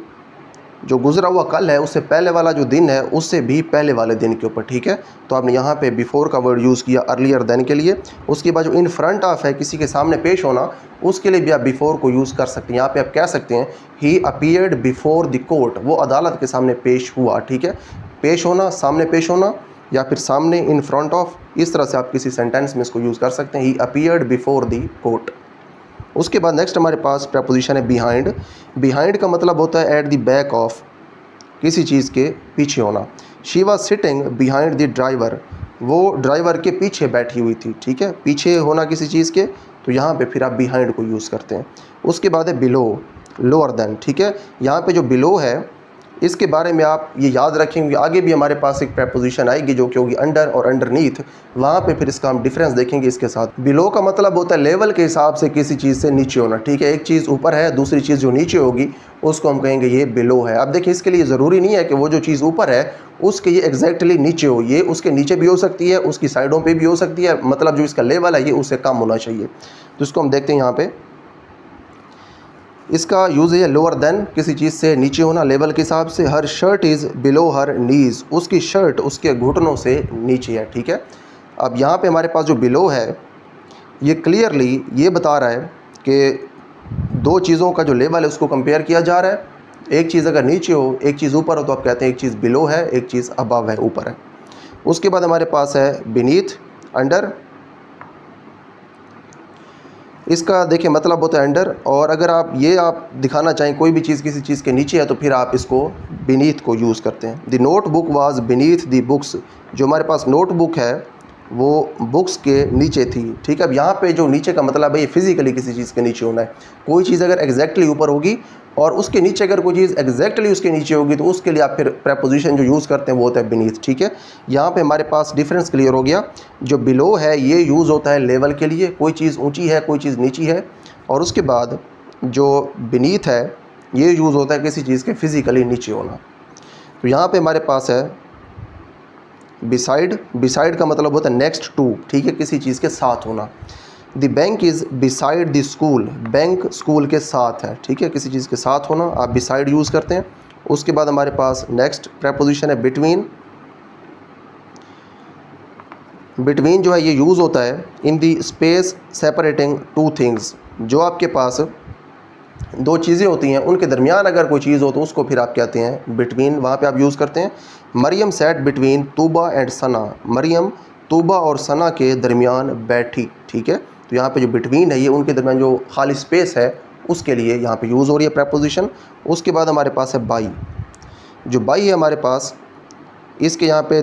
जो गुजरा हुआ कल है उससे पहले वाला जो दिन है उससे भी पहले वाले दिन के ऊपर, ठीक है। तो आपने यहाँ पे बिफोर का वर्ड यूज़ किया अर्लियर देन के लिए। उसके बाद जो इन फ्रंट ऑफ है, किसी के सामने पेश होना, उसके लिए भी आप बिफोर को यूज़ कर सकते हैं। यहाँ पे आप कह सकते हैं ही अपीयर्ड बिफोर द कोर्ट, वो अदालत के सामने पेश हुआ, ठीक है। पेश होना, सामने पेश होना, या फिर सामने इन फ्रंट ऑफ, इस तरह से आप किसी सेंटेंस में इसको यूज़ कर सकते हैं, ही अपीयर्ड बिफोर द कोर्ट। उसके बाद नेक्स्ट हमारे पास प्रपोजिशन है बिहाइंड। बिहाइंड का मतलब होता है एट द बैक ऑफ, किसी चीज़ के पीछे होना। She was sitting behind the driver, वो ड्राइवर के पीछे बैठी हुई थी, ठीक है, पीछे होना किसी चीज़ के, तो यहाँ पे फिर आप बिहाइंड को यूज़ करते हैं। उसके बाद है बिलो, लोअर देन, ठीक है। यहाँ पे जो बिलो है इसके बारे में आप ये याद रखेंगे, आगे भी हमारे पास एक प्रपोजिशन आएगी जो कि होगी अंडर और अंडरनीथ, वहाँ पे फिर इसका हम डिफरेंस देखेंगे इसके साथ। बिलो का मतलब होता है लेवल के हिसाब से किसी चीज़ से नीचे होना, ठीक है। एक चीज़ ऊपर है, दूसरी चीज़ जो नीचे होगी उसको हम कहेंगे ये बिलो है। अब देखिए इसके लिए ज़रूरी नहीं है कि वो जो चीज़ ऊपर है उसके ये एग्जैक्टली नीचे हो, ये उसके नीचे भी हो सकती है, उसकी साइडों पर भी हो सकती है, मतलब जो इसका लेवल है ये उससे कम होना चाहिए। तो इसको हम देखते हैं यहाँ पे, इसका यूज़ है लोअर देन, किसी चीज़ से नीचे होना लेवल के हिसाब से। Her shirt is below her knees, उसकी शर्ट उसके घुटनों से नीचे है, ठीक है। अब यहाँ पे हमारे पास जो बिलो है ये क्लियरली ये बता रहा है कि दो चीज़ों का जो लेवल है उसको कंपेयर किया जा रहा है। एक चीज़ अगर नीचे हो, एक चीज़ ऊपर हो, तो आप कहते हैं एक चीज़ बिलो है, एक चीज़ अबव है, ऊपर है। उसके बाद हमारे पास है बीनीथ, अंडर। इसका देखिए मतलब होता है अंडर, और अगर आप दिखाना चाहें कोई भी चीज़ किसी चीज़ के नीचे है तो फिर आप इसको बीनीथ को यूज़ करते हैं। The notebook was beneath the books, जो हमारे पास नोटबुक है वो बुक्स के नीचे थी। ठीक है, अब यहाँ पे जो नीचे का मतलब है ये फिज़िकली किसी चीज़ के नीचे होना है। कोई चीज़ अगर एग्जैक्टली ऊपर होगी और उसके नीचे अगर कोई चीज़ एग्जैक्टली उसके नीचे होगी तो उसके लिए आप फिर प्रेपोजिशन जो यूज़ करते हैं वो होता है बीनीथ। ठीक है, यहाँ पे हमारे पास डिफरेंस क्लियर हो गया। जो बिलो है ये यूज़ होता है लेवल के लिए, कोई चीज़ ऊंची है कोई चीज़ नीची है, और उसके बाद जो बीनीथ है ये यूज़ होता है किसी चीज़ के फिज़िकली नीचे होना। तो यहाँ पे हमारे पास है बिसाइड। बिसाइड का मतलब होता है नेक्स्ट टू, ठीक है, किसी चीज़ के साथ होना। The bank is beside the school, bank school के साथ है। ठीक है, किसी चीज़ के साथ होना, आप बिसाइड यूज़ करते हैं। उसके बाद हमारे पास नेक्स्ट प्रेपोजिशन है बिटवीन। बिटवीन जो है ये यूज़ होता है in the space separating two things, जो आपके पास दो चीज़ें होती हैं उनके दरमियान अगर कोई चीज़ हो तो उसको फिर आप कहते हैं बिटवीन, वहाँ पे आप यूज़ करते हैं। Mariam sat between Tuba and Sana, Mariam Tuba और सना के दरमियान बैठी। ठीक है, तो यहाँ पे जो बिटवीन है ये उनके दरमियान जो खाली स्पेस है उसके लिए यहाँ पे यूज़ हो रही है प्रेपोजिशन। उसके बाद हमारे पास है बाई। जो बाई है हमारे पास इसके यहाँ पे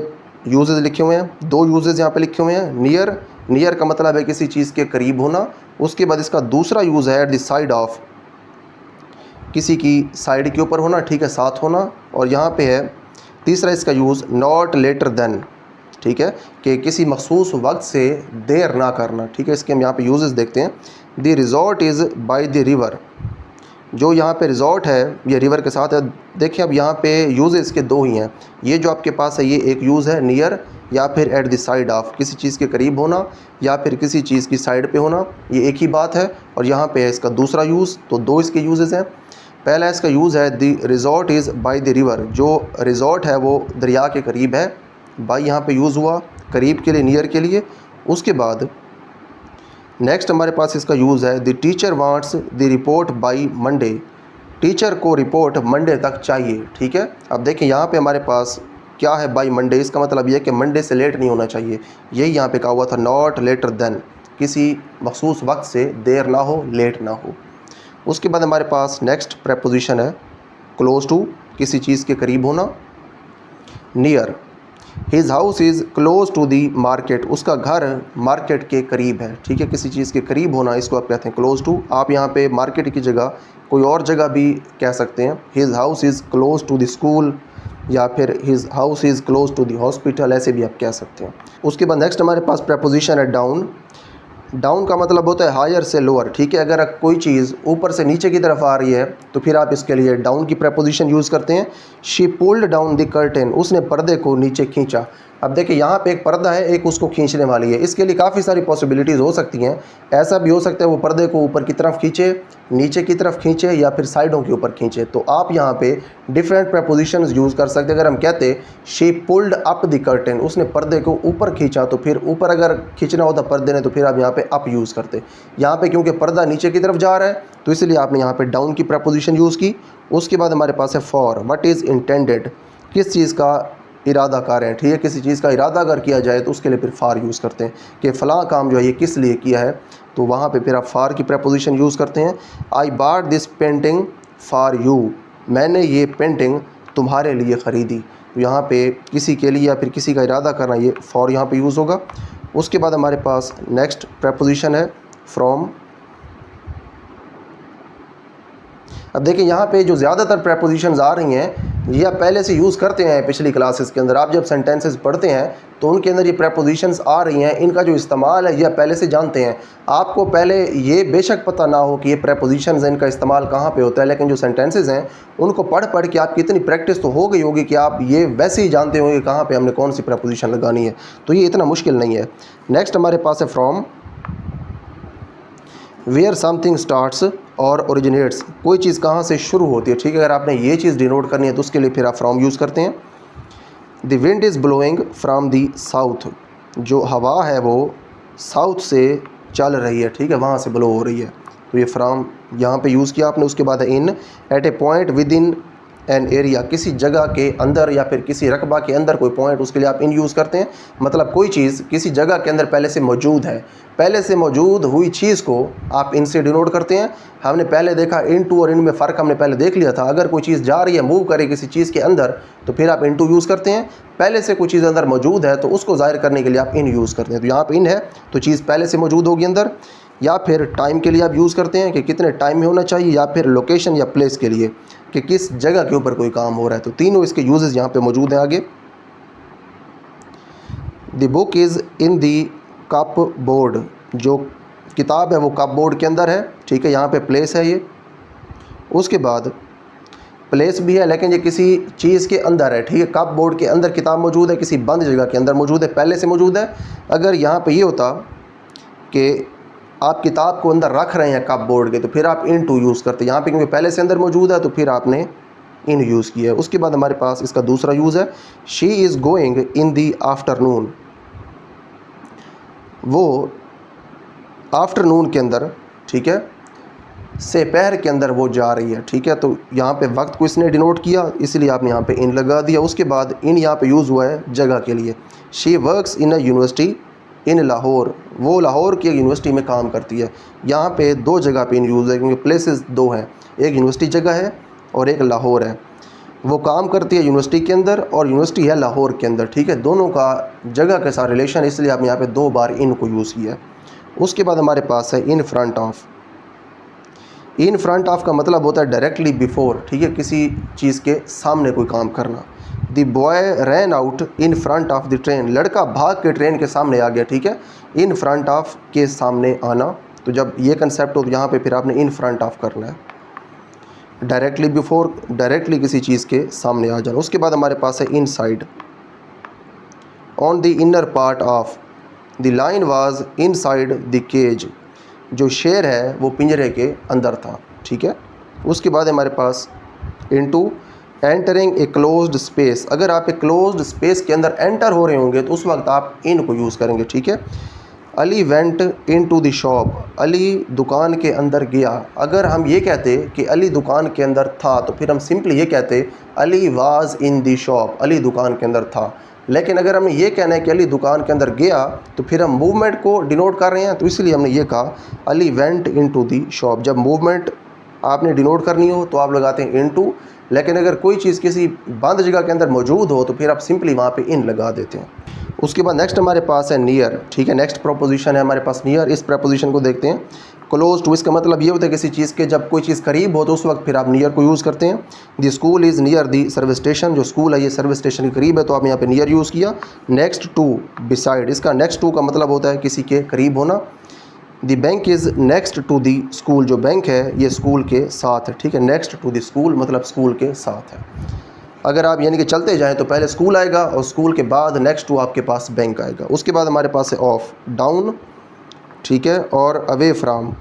यूजेस लिखे हुए हैं, दो यूजेस यहाँ पे लिखे हुए हैं। नियर, नियर का मतलब है किसी चीज़ के करीब होना। उसके बाद इसका दूसरा यूज़ है एट द साइड ऑफ, किसी की साइड के ऊपर होना, ठीक है, साथ होना। और यहाँ पे है तीसरा इसका यूज़ नॉट लेटर देन, ठीक है, कि किसी मखसूस वक्त से देर ना करना। ठीक है, इसके हम यहाँ पे यूजेस देखते हैं। The resort is by the river, जो यहाँ पे रिजॉर्ट है ये रिवर के साथ है। देखिए अब यहाँ पे यूज़ इसके दो ही हैं। ये जो आपके पास है ये एक यूज़ है नियर या फिर एट द साइड ऑफ, किसी चीज़ के करीब होना या फिर किसी चीज़ की साइड पे होना, ये एक ही बात है। और यहाँ पे है इसका दूसरा यूज़, तो दो इसके यूजेस हैं। पहला इसका यूज़ है the resort is by the river, जो रिजॉर्ट है वो दरिया के करीब है। बाय यहाँ पे यूज़ हुआ करीब के लिए, नियर के लिए। उसके बाद नेक्स्ट हमारे पास इसका यूज़ है the teacher wants the report by Monday, teacher को रिपोर्ट मंडे तक चाहिए। ठीक है, अब देखिए यहाँ पे हमारे पास क्या है बाय मंडे, इसका मतलब ये है कि मंडे से लेट नहीं होना चाहिए। यही यहाँ पे कहा हुआ था नॉट लेटर देन, किसी मखसूस वक्त से देर ना हो, लेट ना हो। उसके बाद हमारे पास नेक्स्ट प्रेपोजिशन है क्लोज टू, किसी चीज़ के करीब होना। Near, his house is close to the market, उसका घर मार्केट के करीब है। ठीक है, किसी चीज़ के करीब होना इसको आप कहते हैं क्लोज टू। आप यहाँ पे मार्केट की जगह कोई और जगह भी कह सकते हैं, his house is close to the school या फिर his house is close to the hospital, ऐसे भी आप कह सकते हैं। उसके बाद नेक्स्ट हमारे पास प्रेपोजिशन है डाउन। डाउन का मतलब होता है हायर से लोअर। ठीक है, अगर कोई चीज़ ऊपर से नीचे की तरफ आ रही है तो फिर आप इसके लिए डाउन की प्रेपोजिशन यूज़ करते हैं। She pulled down the curtain, उसने पर्दे को नीचे खींचा। अब देखिए यहाँ पे एक पर्दा है, एक उसको खींचने वाली है। इसके लिए काफ़ी सारी पॉसिबिलिटीज़ हो सकती हैं। ऐसा भी हो सकता है वो पर्दे को ऊपर की तरफ खींचे, नीचे की तरफ खींचे या फिर साइडों के ऊपर खींचे। तो आप यहाँ पे डिफरेंट प्रेपोजिशंस यूज़ कर सकते हैं। अगर हम कहते she pulled up the curtain, उसने पर्दे को ऊपर खींचा, तो फिर ऊपर अगर खींचना होता पर्दे ने तो फिर आप यहाँ पे अप यूज़ करते। यहाँ पे क्योंकि पर्दा नीचे की तरफ जा रहा है तो इसलिए आपने यहाँ पे डाउन की प्रेपोजिशन यूज़ की। उसके बाद हमारे पास है फॉर, व्हाट इज़ इंटेंडेड, किस चीज़ का इरादा कर हैं। ठीक है, किसी चीज़ का इरादा अगर किया जाए तो उसके लिए फिर फार यूज़ करते हैं कि फ़लाँ काम जो है ये किस लिए किया है, तो वहाँ पे फिर आप फार की प्रेपोजिशन यूज़ करते हैं। I bought this painting for you, मैंने ये पेंटिंग तुम्हारे लिए ख़रीदी। तो यहाँ पे किसी के लिए या फिर किसी का इरादा करना, ये फॉर यहाँ पे यूज़ होगा। उसके बाद हमारे पास नेक्स्ट प्रेपोजिशन है फ्रॉम। अब देखिए यहाँ पे जो ज़्यादातर प्रेपोजिशंस आ रही हैं ये आप पहले से यूज़ करते हैं पिछली क्लासेस के अंदर। आप जब सेंटेंसेस पढ़ते हैं तो उनके अंदर ये प्रेपोजिशंस आ रही हैं, इनका जो इस्तेमाल है ये आप पहले से जानते हैं। आपको पहले ये बेशक पता ना हो कि ये प्रेपोजिशंस इनका इस्तेमाल कहाँ पे होता है, लेकिन जो सेंटेंसेस हैं उनको पढ़ पढ़ के आपकी इतनी प्रैक्टिस तो हो गई होगी कि आप ये वैसे ही जानते होंगे कहाँ पर हमने कौन सी प्रेपोजिशन लगानी है। तो ये इतना मुश्किल नहीं है। नेक्स्ट हमारे पास है फ्रॉम। वेयर समथिंग स्टार्ट्स और ओरिजिनेट्स, कोई चीज़ कहाँ से शुरू होती है। ठीक है, अगर आपने ये चीज़ डिनोट करनी है तो उसके लिए फिर आप फ्रॉम यूज़ करते हैं। The wind is blowing from the south, जो हवा है वो साउथ से चल रही है। ठीक है, वहाँ से ब्लो हो रही है, तो ये फ्रॉम यहाँ पे यूज़ किया आपने। उसके बाद है in, at a point within an area, किसी जगह के अंदर या फिर किसी रकबा के अंदर कोई पॉइंट, उसके लिए आप इन यूज़ करते हैं। मतलब कोई चीज़ किसी जगह के अंदर पहले से मौजूद है, पहले से मौजूद हुई चीज़ को आप इन से डिनोट करते हैं। हमने पहले देखा इन टू और इन में फ़र्क हमने पहले देख लिया था। अगर कोई चीज़ जा रही है, मूव करे किसी चीज़ के अंदर, तो फिर आप इन टू यूज़ करते हैं। पहले से कोई चीज़ अंदर मौजूद है तो उसको ज़ाहिर करने के लिए आप इन यूज़ करते हैं। तो यहाँ पर इन है तो चीज़ पहले से मौजूद होगी अंदर। या फिर टाइम के लिए आप यूज़ करते हैं कि कितने टाइम में होना चाहिए, या फिर लोकेशन या प्लेस के लिए कि किस जगह के ऊपर कोई काम हो रहा है। तो तीनों इसके यूजेस यहाँ पे मौजूद हैं। आगे, the book is in the cup board, जो किताब है वो कप बोर्ड के अंदर है, ठीक है। यहाँ पे प्लेस है ये। उसके बाद प्लेस भी है लेकिन ये किसी चीज़ के अंदर है, ठीक है। कप बोर्ड के अंदर किताब मौजूद है, किसी बंद जगह के अंदर मौजूद है, पहले से मौजूद है। अगर यहाँ पे ये होता कि आप किताब को अंदर रख रहे हैं कप बोर्ड के, तो फिर आप इन टू यूज़ करते हैं। यहाँ पे क्योंकि पहले से अंदर मौजूद है तो फिर आपने इन यूज़ किया है। उसके बाद हमारे पास इसका दूसरा यूज़ है, she is going in the afternoon, वो आफ्टरनून के अंदर, ठीक है, दोपहर के अंदर वो जा रही है, ठीक है। तो यहाँ पे वक्त को इसने डिनोट किया, इसलिए आपने यहाँ पे इन लगा दिया। उसके बाद इन यहाँ पे यूज़ हुआ है जगह के लिए। She works in a university in Lahore, वो लाहौर की एक यूनिवर्सिटी में काम करती है। यहाँ पे दो जगह पे इन यूज़ है क्योंकि प्लेसेस दो हैं, एक यूनिवर्सिटी जगह है और एक लाहौर है। वो काम करती है यूनिवर्सिटी के अंदर और यूनिवर्सिटी है लाहौर के अंदर, ठीक है। दोनों का जगह के साथ रिलेशन, इसलिए आपने यहाँ पे दो बार इन को यूज़ किया है। उसके बाद हमारे पास है in front of. In front of का मतलब होता है डायरेक्टली बिफोर, ठीक है, किसी चीज़ के सामने कोई काम करना। The boy ran out in front of the train, लड़का भाग के ट्रेन के सामने आ गया, ठीक है। इन फ्रंट ऑफ के सामने आना, तो जब ये कंसेप्ट हो तो यहाँ पे फिर आपने इन फ्रंट ऑफ करना है, डायरेक्टली बिफोर, डायरेक्टली किसी चीज़ के सामने आ जाना। उसके बाद हमारे पास है inside, on the inner part of, the line was inside the cage, जो शेर है वो पिंजरे के अंदर था, ठीक है। उसके बाद हमारे पास into entering a closed space, अगर आप एक क्लोज्ड स्पेस के अंदर एंटर हो रहे होंगे तो उस वक्त आप इन को यूज़ करेंगे, ठीक है। Ali went into the shop, Ali दुकान के अंदर गया। अगर हम ये कहते कि अली दुकान के अंदर था तो फिर हम सिंपली ये कहते Ali was in the shop, Ali दुकान के अंदर था। लेकिन अगर हमने ये कहना है कि अली दुकान के अंदर गया तो फिर हम मूवमेंट को डिनोट कर रहे हैं, तो इसलिए हमने ये कहा Ali went into the shop. जब मूवमेंट आपने डिनोट करनी हो तो आप लगाते हैं इनटू, लेकिन अगर कोई चीज़ किसी बंद जगह के अंदर मौजूद हो तो फिर आप सिंपली वहाँ पे इन लगा देते हैं। उसके बाद नेक्स्ट हमारे पास है नियर, ठीक है। नेक्स्ट प्रोपोजिशन है हमारे पास नियर। इस प्रोपोजिशन को देखते हैं। क्लोज टू, इसका मतलब ये होता है किसी चीज़ के जब कोई चीज़ करीब हो तो उस वक्त फिर आप नियर को यूज़ करते हैं। The school is near the service station, जो स्कूल है ये सर्विस स्टेशन के करीब है तो आपने यहाँ पे नियर यूज़ किया। नेक्स्ट टू बिसाइड, इसका नेक्स्ट टू का मतलब होता है किसी के करीब होना। The bank is next to the school, जो बैंक है ये स्कूल के साथ है, ठीक है। नेक्स्ट टू द स्कूल मतलब स्कूल के साथ है। अगर आप यानी कि चलते जाएं तो पहले स्कूल आएगा और स्कूल के बाद नेक्स्ट टू आपके पास बैंक आएगा। उसके बाद हमारे पास है ऑफ, डाउन, ठीक है, और अवे फ्राम।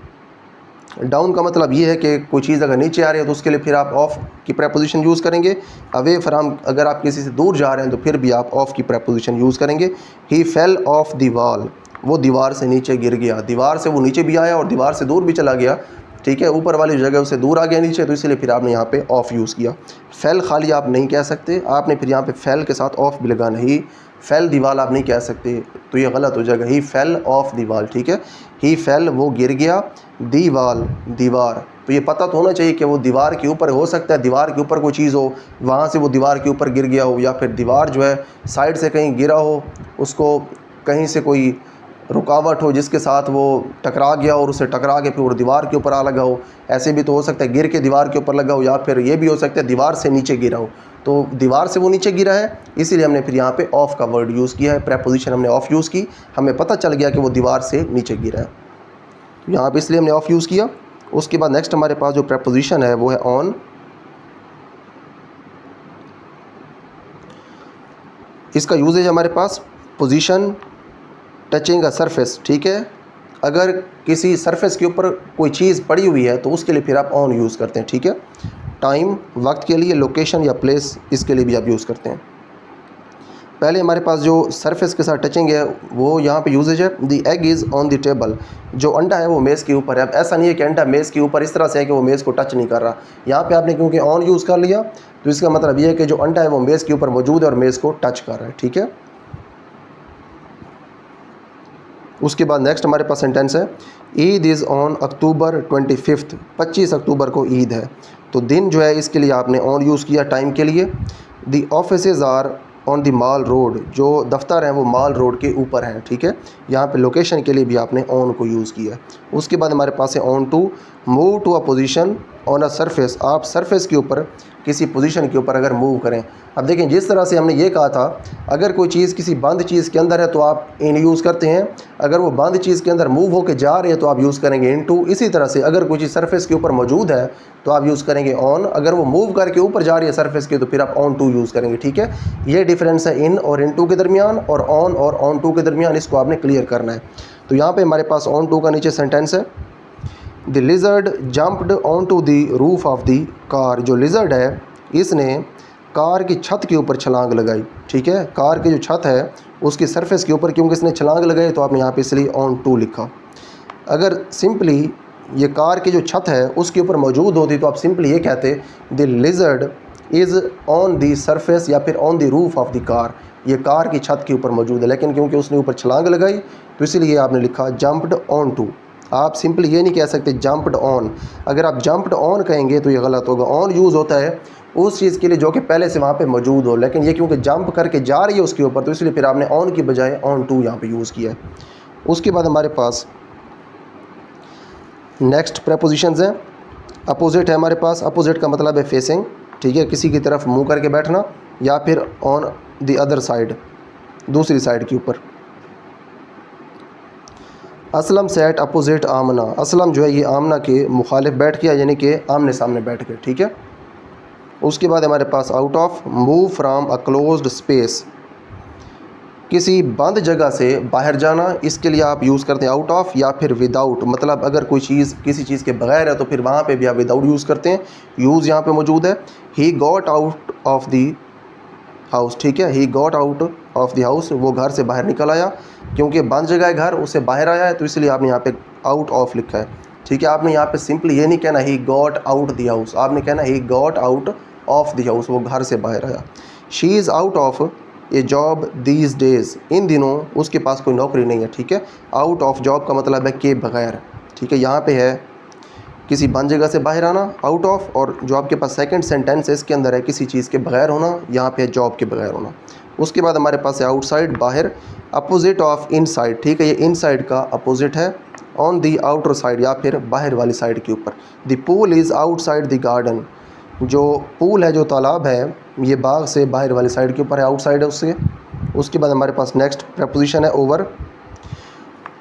डाउन का मतलब ये है कि कोई चीज़ अगर नीचे आ रही है तो उसके लिए फिर आप ऑफ की प्रेपोजिशन यूज़ करेंगे। अवे फ्राम, अगर आप किसी से दूर जा रहे हैं तो फिर भी आप ऑफ की प्रेपोजिशन यूज़ करेंगे। ही फेल ऑफ द वॉल, वो दीवार से नीचे गिर गया। दीवार से वो नीचे भी आया और दीवार से दूर भी चला गया, ठीक है। ऊपर वाली जगह उससे दूर आ गया नीचे, तो इसलिए फिर आपने यहाँ पे ऑफ यूज़ किया। फेल खाली आप नहीं कह सकते, आपने फिर यहाँ पे फेल के साथ ऑफ भी लगाना। ही फेल दीवार आप नहीं कह सकते तो ये गलत हो जाएगा। ही फेल ऑफ दीवार, ठीक है। ही फेल वो गिर गया, दीवाल दीवार, तो ये पता तो होना चाहिए कि वो दीवार के ऊपर, हो सकता है दीवार के ऊपर कोई चीज़ हो, वहाँ से वो दीवार के ऊपर गिर गया हो, या फिर दीवार जो है साइड से कहीं गिरा हो, उसको कहीं से कोई रुकावट हो जिसके साथ वो टकरा गया और उससे टकरा के फिर वो दीवार के ऊपर आ लगा हो। ऐसे भी तो हो सकता है गिर के दीवार के ऊपर लगा हो, या फिर ये भी हो सकता है दीवार से नीचे गिरा हो। तो दीवार से वो नीचे गिरा है, इसीलिए हमने फिर यहाँ पे ऑफ का वर्ड यूज़ किया है। प्रेपोजिशन हमने ऑफ यूज़ की, हमें पता चल गया कि वो दीवार से नीचे गिरा है, तो यहाँ पे इसलिए हमने ऑफ यूज़ किया। उसके बाद नेक्स्ट हमारे पास जो प्रेपोजिशन है वो है ऑन। इसका यूजेज हमारे पास पोजीशन टचिंग अ सरफेस, ठीक है। अगर किसी सरफेस के ऊपर कोई चीज़ पड़ी हुई है तो उसके लिए फिर आप ऑन यूज़ करते हैं, ठीक है। टाइम वक्त के लिए, लोकेशन या प्लेस इसके लिए भी आप यूज़ करते हैं। पहले हमारे पास जो सरफेस के साथ टचिंग है वो यहाँ पे यूजेज है। The egg is on the table, जो अंडा है वो मेज़ के ऊपर है। अब ऐसा नहीं है कि अंडा मेज़ के ऊपर इस तरह से है कि वो मेज़ को टच नहीं कर रहा। यहाँ पे आपने क्योंकि ऑन यूज़ कर लिया तो इसका मतलब ये है कि जो अंडा है वो मेज़ के ऊपर मौजूद है और मेज़ को टच कर रहा है, ठीक है। उसके बाद नेक्स्ट हमारे पास सेंटेंस है ईद इज़ ऑन अक्टूबर 25, 25 अक्टूबर को ईद है। तो दिन जो है इसके लिए आपने ऑन यूज़ किया टाइम के लिए। The offices are on the Mall Road, जो दफ्तर हैं वो माल रोड के ऊपर हैं, ठीक है। यहाँ पे लोकेशन के लिए भी आपने ऑन को यूज़ किया। उसके बाद हमारे पास है on to, move to a position on a surface, आप सरफेस के ऊपर किसी पोजीशन के ऊपर अगर मूव करें। अब देखें जिस तरह से हमने ये कहा था अगर कोई चीज़ किसी बंद चीज़ के अंदर है तो आप इन यूज़ करते हैं, अगर वो बंद चीज़ के अंदर मूव होकर जा रही है तो आप यूज़ करेंगे इन टू। इसी तरह से अगर कोई चीज़ सरफेस के ऊपर मौजूद है तो आप यूज़ करेंगे ऑन, अगर वो मूव करके ऊपर जा रही है सरफेस के तो फिर आप ऑन टू यूज़ करेंगे, ठीक है। ये डिफरेंस है इन और इन टू के दरमियान और ऑन टू के दरमियान, इसको आपने क्लियर करना है। तो यहाँ पर हमारे पास ऑन टू का नीचे सेंटेंस है the lizard jumped on to the roof of the car, जो लिजर्ड है इसने कार की छत के ऊपर छलांग लगाई, ठीक है। कार की जो छत है उसकी सरफेस के ऊपर क्योंकि इसने छलांग लगाई तो आपने यहाँ पे इसलिए ऑन टू लिखा। अगर सिंपली ये कार की जो छत है उसके ऊपर मौजूद होती तो आप सिंपली ये कहते the lizard is on the surface या फिर on the roof of the car, ये कार की छत के ऊपर मौजूद है। लेकिन क्योंकि उसने ऊपर छलांग लगाई तो इसलिए आपने लिखा जंप्ड ऑन टू। आप सिंपली ये नहीं कह सकते जंप्ड ऑन, अगर आप जंप्ड ऑन कहेंगे तो ये गलत होगा। ऑन यूज़ होता है उस चीज़ के लिए जो कि पहले से वहाँ पे मौजूद हो, लेकिन ये क्योंकि जंप करके जा रही है उसके ऊपर तो इसलिए फिर आपने ऑन की बजाय ऑन टू यहाँ पे यूज़ किया है। उसके बाद हमारे पास नेक्स्ट प्रेपोजिशंस हैं। अपोजिट है हमारे पास, अपोजिट का मतलब है फेसिंग, ठीक है, किसी की तरफ मुँह करके बैठना या फिर ऑन द अदर साइड, दूसरी साइड के ऊपर। असलम सेट अपोजिट आमना, असलम जो है ये आमना के मुखालिफ बैठ गया यानी कि आमने सामने बैठ गए, ठीक है। उसके बाद हमारे pass out of, move from a closed space, किसी बंद जगह से बाहर जाना, इसके लिए आप यूज़ करते हैं आउट ऑफ या फिर विदाउट। मतलब अगर कोई चीज़ किसी चीज़ के बगैर है तो फिर वहाँ पे भी आप विदाउट यूज़ करते हैं, यूज़ यहाँ पे मौजूद है। ही got out of the house, ठीक है, ही got out of the house, वो घर से बाहर निकल आया, क्योंकि बंद जगह है घर, उससे बाहर आया है तो इसलिए आपने यहाँ पे आउट ऑफ लिखा है, ठीक है। आपने यहाँ पे सिंपली ये नहीं कहना ही गॉट आउट द हाउस, आपने कहना ही got out of the house, वो घर से बाहर आया। She is out of a job these days, इन दिनों उसके पास कोई नौकरी नहीं है, ठीक है। आउट ऑफ जॉब का मतलब है के बगैर, ठीक है। यहाँ पे है किसी बंद जगह से बाहर आना आउट ऑफ, और जो आपके पास सेकंड सेंटेंस है इसके अंदर है किसी चीज़ के बगैर होना, यहाँ पे है जॉब के बगैर होना। उसके बाद हमारे पास है आउटसाइड, बाहर, अपोजिट ऑफ इनसाइड, ठीक है, ये इनसाइड का अपोजिट है। ऑन दी आउटर साइड या फिर बाहर वाली साइड के ऊपर। The pool is outside the garden, जो पूल है जो तालाब है ये बाग से बाहर वाली साइड के ऊपर है, आउटसाइड है उससे। उसके बाद हमारे पास नेक्स्ट प्रपोजिशन है ओवर,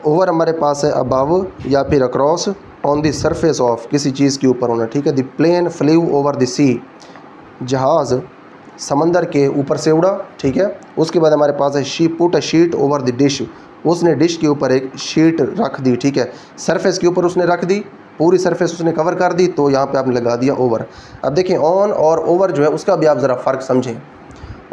ओवर हमारे पास है अबव या फिर across, on the surface of, किसी चीज़ के ऊपर होना, ठीक है। The plane flew over the सी, जहाज़ समंदर के ऊपर से उड़ा, ठीक है। उसके बाद हमारे पास है she put a sheet over the dish, उसने डिश के ऊपर एक शीट रख दी, ठीक है, सरफेस के ऊपर उसने रख दी, पूरी सरफेस उसने कवर कर दी, तो यहाँ पे आपने लगा दिया ओवर। अब देखें ऑन और ओवर जो है उसका भी आप ज़रा फ़र्क समझें।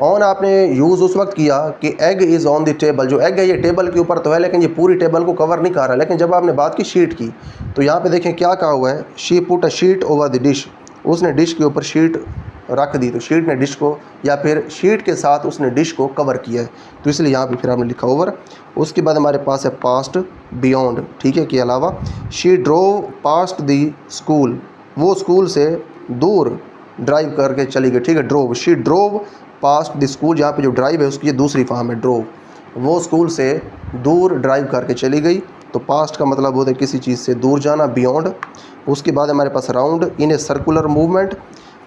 ऑन आपने यूज़ उस वक्त किया कि egg is on the table, जो एग है ये टेबल के ऊपर तो है लेकिन ये पूरी टेबल को कवर नहीं कर रहा। लेकिन जब आपने बात की शीट की तो यहाँ पे देखें क्या कहा हुआ है, she put a sheet over the dish, उसने डिश के ऊपर शीट रख दी, तो शीट ने डिश को या फिर शीट के साथ उसने डिश को कवर किया है, तो इसलिए यहाँ पे फिर आपने लिखा ओवर। उसके बाद हमारे पास है पास्ट बियॉन्ड, ठीक है, के अलावा। She drove past the school, वो स्कूल से दूर ड्राइव करके चली गई, ठीक है, drove, she drove past the school, यहाँ पे जो ड्राइव है उसकी ये दूसरी फॉर्म है ड्रोव, वो स्कूल से दूर ड्राइव करके चली गई, तो पास्ट का मतलब होता है किसी चीज़ से दूर जाना, बियॉन्ड। उसके बाद हमारे पास round in a circular movement,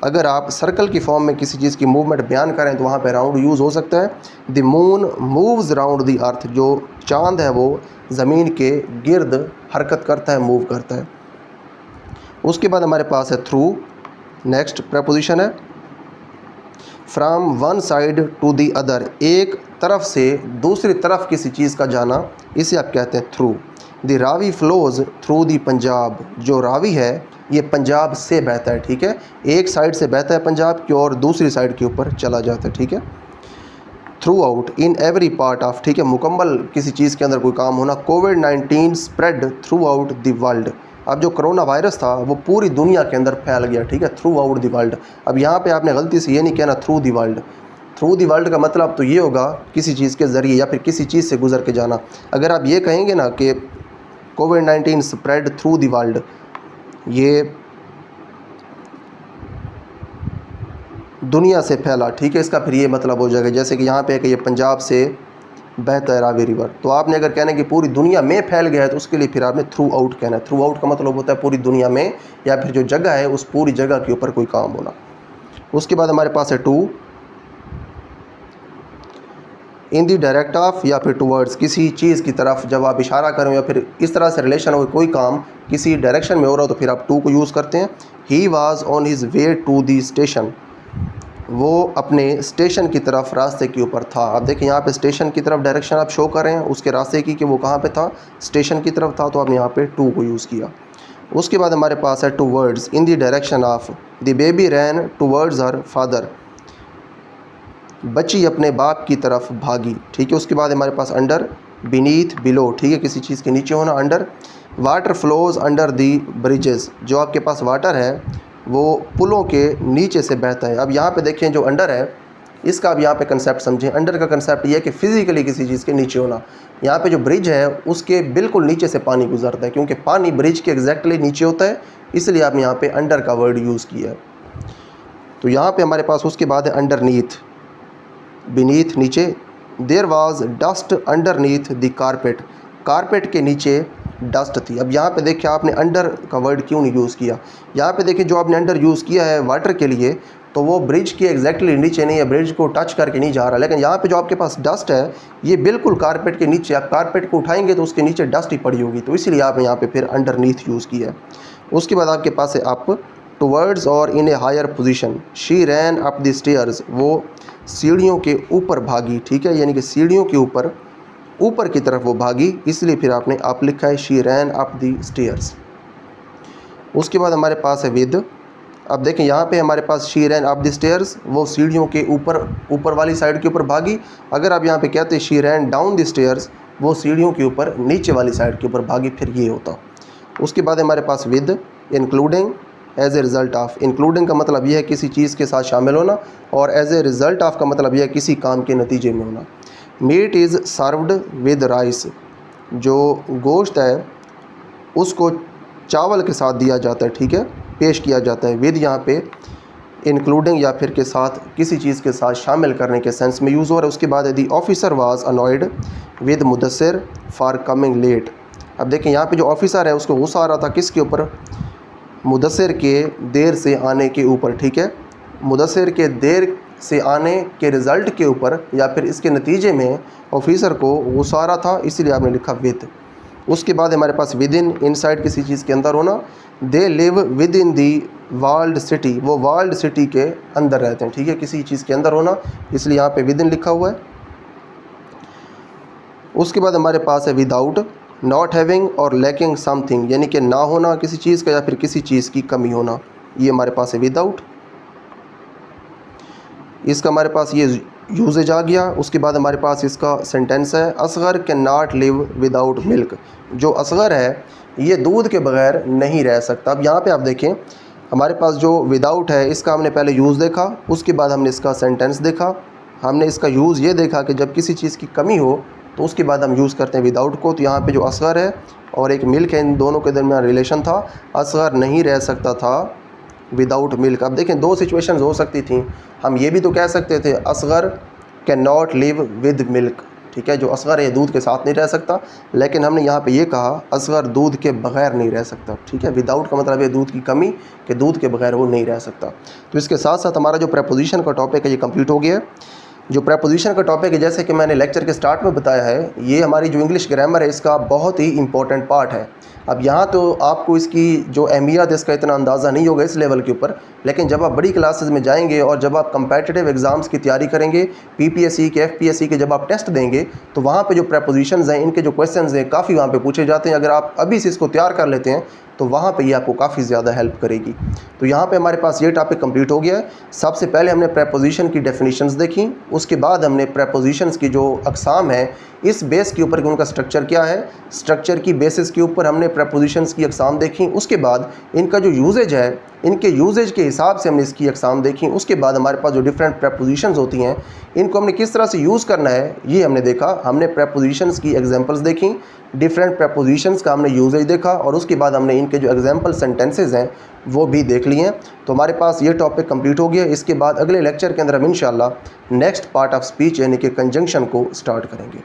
अगर आप सर्कल की फॉर्म में किसी चीज़ की मूवमेंट बयान करें तो वहाँ पे राउंड यूज़ हो सकता है। The moon moves round the earth, जो चाँद है वो ज़मीन के गिर्द हरकत करता है, मूव करता है। उसके बाद हमारे पास है थ्रू, नेक्स्ट प्रपोजिशन है from one side to the other, एक तरफ से दूसरी तरफ किसी चीज़ का जाना, इसे आप कहते हैं through. The Ravi flows through the Punjab, जो रावी है ये पंजाब से बहता है, ठीक है, एक साइड से बहता है पंजाब की और दूसरी साइड के ऊपर चला जाता है, ठीक है। Through out in every part of, ठीक है, मुकम्मल किसी चीज़ के अंदर कोई काम होना। कोविड-19 spread throughout the world, अब जो कोरोना वायरस था वो पूरी दुनिया के अंदर फैल गया, ठीक है, थ्रू आउट द वर्ल्ड। अब यहाँ पे आपने गलती से ये नहीं कहना through the world, through the world का मतलब तो ये होगा किसी चीज़ के ज़रिए या फिर किसी चीज़ से गुजर के जाना। अगर आप ये कहेंगे ना कि कोविड-19 स्प्रेड थ्रू दी वर्ल्ड, ये दुनिया से फैला, ठीक है, इसका फिर ये मतलब हो जाएगा जैसे कि यहाँ पे है कि ये पंजाब से बहता है रावी रिवर, तो आपने अगर कहना है कि पूरी दुनिया में फैल गया है तो उसके लिए फिर आपने थ्रू आउट कहना है। थ्रू आउट का मतलब होता है पूरी दुनिया में या फिर जो जगह है उस पूरी जगह के ऊपर कोई काम होना। उसके बाद हमारे पास है to, in the direct of या फिर टूवर्ड्स, किसी चीज़ की तरफ जब आप इशारा करें या फिर इस तरह से रिलेशन हो, कोई काम किसी डायरेक्शन में हो रहा हो तो फिर आप टू को यूज़ करते हैं। He was on his way to the station, वो अपने स्टेशन की तरफ रास्ते के ऊपर था। अब देखिए यहाँ पे स्टेशन की तरफ डायरेक्शन आप शो कर रहे हैं उसके रास्ते की कि वो कहाँ पे था, स्टेशन की तरफ था, तो आपने यहाँ पे टू को यूज़ किया। उसके बाद हमारे पास है towards in the direction of, the baby rain towards her father, बच्ची अपने बाप की तरफ भागी, ठीक है। उसके बाद हमारे पास अंडर, बीनीथ, बिलो, ठीक है, किसी चीज़ के नीचे होना, under. Water flows under the bridges, जो आपके पास वाटर है वो पुलों के नीचे से बहता है। अब यहाँ पे देखें जो अंडर है इसका अब यहाँ पे कंसेप्ट समझें। अंडर का कंसेप्ट ये है कि फ़िज़िकली किसी चीज़ के नीचे होना। यहाँ पे जो ब्रिज है उसके बिल्कुल नीचे से पानी गुजरता है, क्योंकि पानी ब्रिज के एग्जैक्टली नीचे होता है, इसलिए आपने यहाँ पे अंडर का वर्ड यूज़ किया है। तो यहाँ पे हमारे पास उसके बाद है अंडरनीथ, बीनीथ नीचे। There was dust underneath the carpet, carpet के नीचे डस्ट थी। अब यहाँ पे देखिए आपने अंडर का वर्ड क्यों नहीं यूज़ किया। यहाँ पे देखिए जो आपने अंडर यूज़ किया है वाटर के लिए तो वो ब्रिज के एग्जैक्टली नीचे नहीं है, ब्रिज को टच करके नहीं जा रहा, लेकिन यहाँ पे जो आपके पास डस्ट है ये बिल्कुल कारपेट के नीचे, आप कारपेट को उठाएंगे तो उसके नीचे डस्ट ही पड़ी होगी, तो इसलिए आपने यहाँ पे फिर अंडरनीथ यूज़ किया है। उसके बाद आपके पास है अप, टुवर्ड्स और in a higher position, she ran up the stairs, वो सीढ़ियों के ऊपर भागी, ठीक है, यानी कि सीढ़ियों के ऊपर की तरफ वो भागी, इसलिए फिर आपने अप लिखा है, she ran up the stairs. उसके बाद हमारे पास है विद। अब देखें यहाँ पे हमारे पास she ran up the stairs, वो सीढ़ियों के ऊपर वाली साइड के ऊपर भागी। अगर आप यहाँ पे कहते she rain down the stairs, वो सीढ़ियों के ऊपर नीचे वाली साइड के ऊपर भागी, फिर ये होता। उसके बाद हमारे पास with, including, as a result of. Including का मतलब यह है किसी चीज़ के साथ शामिल होना, और एज ए रिज़ल्ट ऑफ का मतलब यह है किसी काम के नतीजे में होना। Meat is served with rice, जो गोश्त है उसको चावल के साथ दिया जाता है, ठीक है, पेश किया जाता है। विद यहाँ पे इंक्लूडिंग या फिर के साथ, किसी चीज़ के साथ शामिल करने के सेंस में यूज़ हो रहा है। उसके बाद है the officer was annoyed with Mudassir for coming late. अब देखें यहाँ पे जो ऑफिसर है उसको गुस्सा आ रहा था किसके ऊपर, मुदस्सिर के देर से आने के ऊपर, ठीक है, मुदस्सिर के देर से आने के रिज़ल्ट के ऊपर या फिर इसके नतीजे में ऑफिसर को गुस्सा आ रहा था, इसीलिए आपने लिखा विद। उसके बाद हमारे पास विद इन, इनसाइड किसी चीज़ के अंदर होना। They live with in the world city, वो वर्ल्ड सिटी के अंदर रहते हैं, ठीक है, किसी चीज़ के अंदर होना, इसलिए यहाँ पे विद इन लिखा हुआ है। उसके बाद हमारे पास है विदाउट, नॉट हैविंग और लैकिंग समथिंग, यानी कि ना होना किसी चीज़ का या फिर किसी चीज़ की कमी होना, ये हमारे पास है विदाउट। इसका हमारे पास ये यूजेज आ गया। उसके बाद हमारे पास इसका सेंटेंस है, Asgar can not live without milk, जो असगर है ये दूध के बगैर नहीं रह सकता। अब यहाँ पे आप देखें हमारे पास जो विदाउट है इसका हमने पहले यूज़ देखा, उसके बाद हमने इसका सेंटेंस देखा। हमने इसका यूज़ ये देखा कि जब किसी चीज़ की कमी हो तो उसके बाद हम यूज़ करते हैं विदाउट को। तो यहाँ पे जो असगर है और एक मिल्क है, इन दोनों के दरमियान रिलेशन था, असगर नहीं रह सकता था विदाउट मिल्क। अब देखें दो सिचुएशंस हो सकती थी, हम ये भी तो कह सकते थे Asgar can not live with milk, ठीक है, जो असगर है दूध के साथ नहीं रह सकता, लेकिन हमने यहाँ पे ये कहा असगर दूध के बगैर नहीं रह सकता, ठीक है। विदाउट का मतलब है दूध की कमी, कि दूध के बगैर वो नहीं रह सकता। तो इसके साथ साथ हमारा जो प्रेपोजिशन का टॉपिक है ये कंप्लीट हो गया है। जो प्रेपोजिशन का टॉपिक है, जैसे कि मैंने लेक्चर के स्टार्ट में बताया है, ये हमारी जो इंग्लिश ग्रामर है इसका बहुत ही इंपॉर्टेंट पार्ट है। अब यहाँ तो आपको इसकी जो अहमियत है इसका इतना अंदाज़ा नहीं होगा इस लेवल के ऊपर, लेकिन जब आप बड़ी क्लासेस में जाएंगे और जब आप कंपेटिटिव एग्ज़ाम्स की तैयारी करेंगे, पीपीएससी के, एफपीएससी के जब आप टेस्ट देंगे, तो वहाँ पे जो प्रेपोजिशंस हैं, इनके जो क्वेश्चंस हैं काफ़ी वहाँ पे पूछे जाते हैं। अगर आप अभी से इसको तैयार कर लेते हैं तो वहाँ पे ये आपको काफ़ी ज़्यादा हेल्प करेगी। तो यहाँ पे हमारे पास ये टॉपिक कंप्लीट हो गया है। सबसे पहले हमने प्रेपोजिशन की डेफिनेशंस देखी, उसके बाद हमने प्रेपोजिशंस की जो अक़साम है इस बेस के ऊपर कि उनका स्ट्रक्चर क्या है, स्ट्रक्चर की बेसिस के ऊपर हमने प्रेपोजिशंस की अक़साम देखी। उसके बाद इनका जो यूजेज है, इनके यूजेज के हिसाब से हमने इसकी अक़साम देखी। उसके बाद हमारे पास जो डिफरेंट प्रेपोजिशंस होती हैं इनको हमने किस तरह से यूज़ करना है ये हमने देखा। हमने प्रेपोजिशंस की एग्जांपल्स देखी, डिफरेंट प्रेपोजिशंस का हमने यूजेज देखा, और उसके बाद हमने इनके जो एग्जांपल सेंटेंसेस हैं वो भी देख लिए हैं। तो हमारे पास ये टॉपिक कंप्लीट हो गया। इसके बाद अगले लेक्चर के अंदर हम इंशाल्लाह नेक्स्ट पार्ट ऑफ स्पीच यानी कि कंजंक्शन को स्टार्ट करेंगे।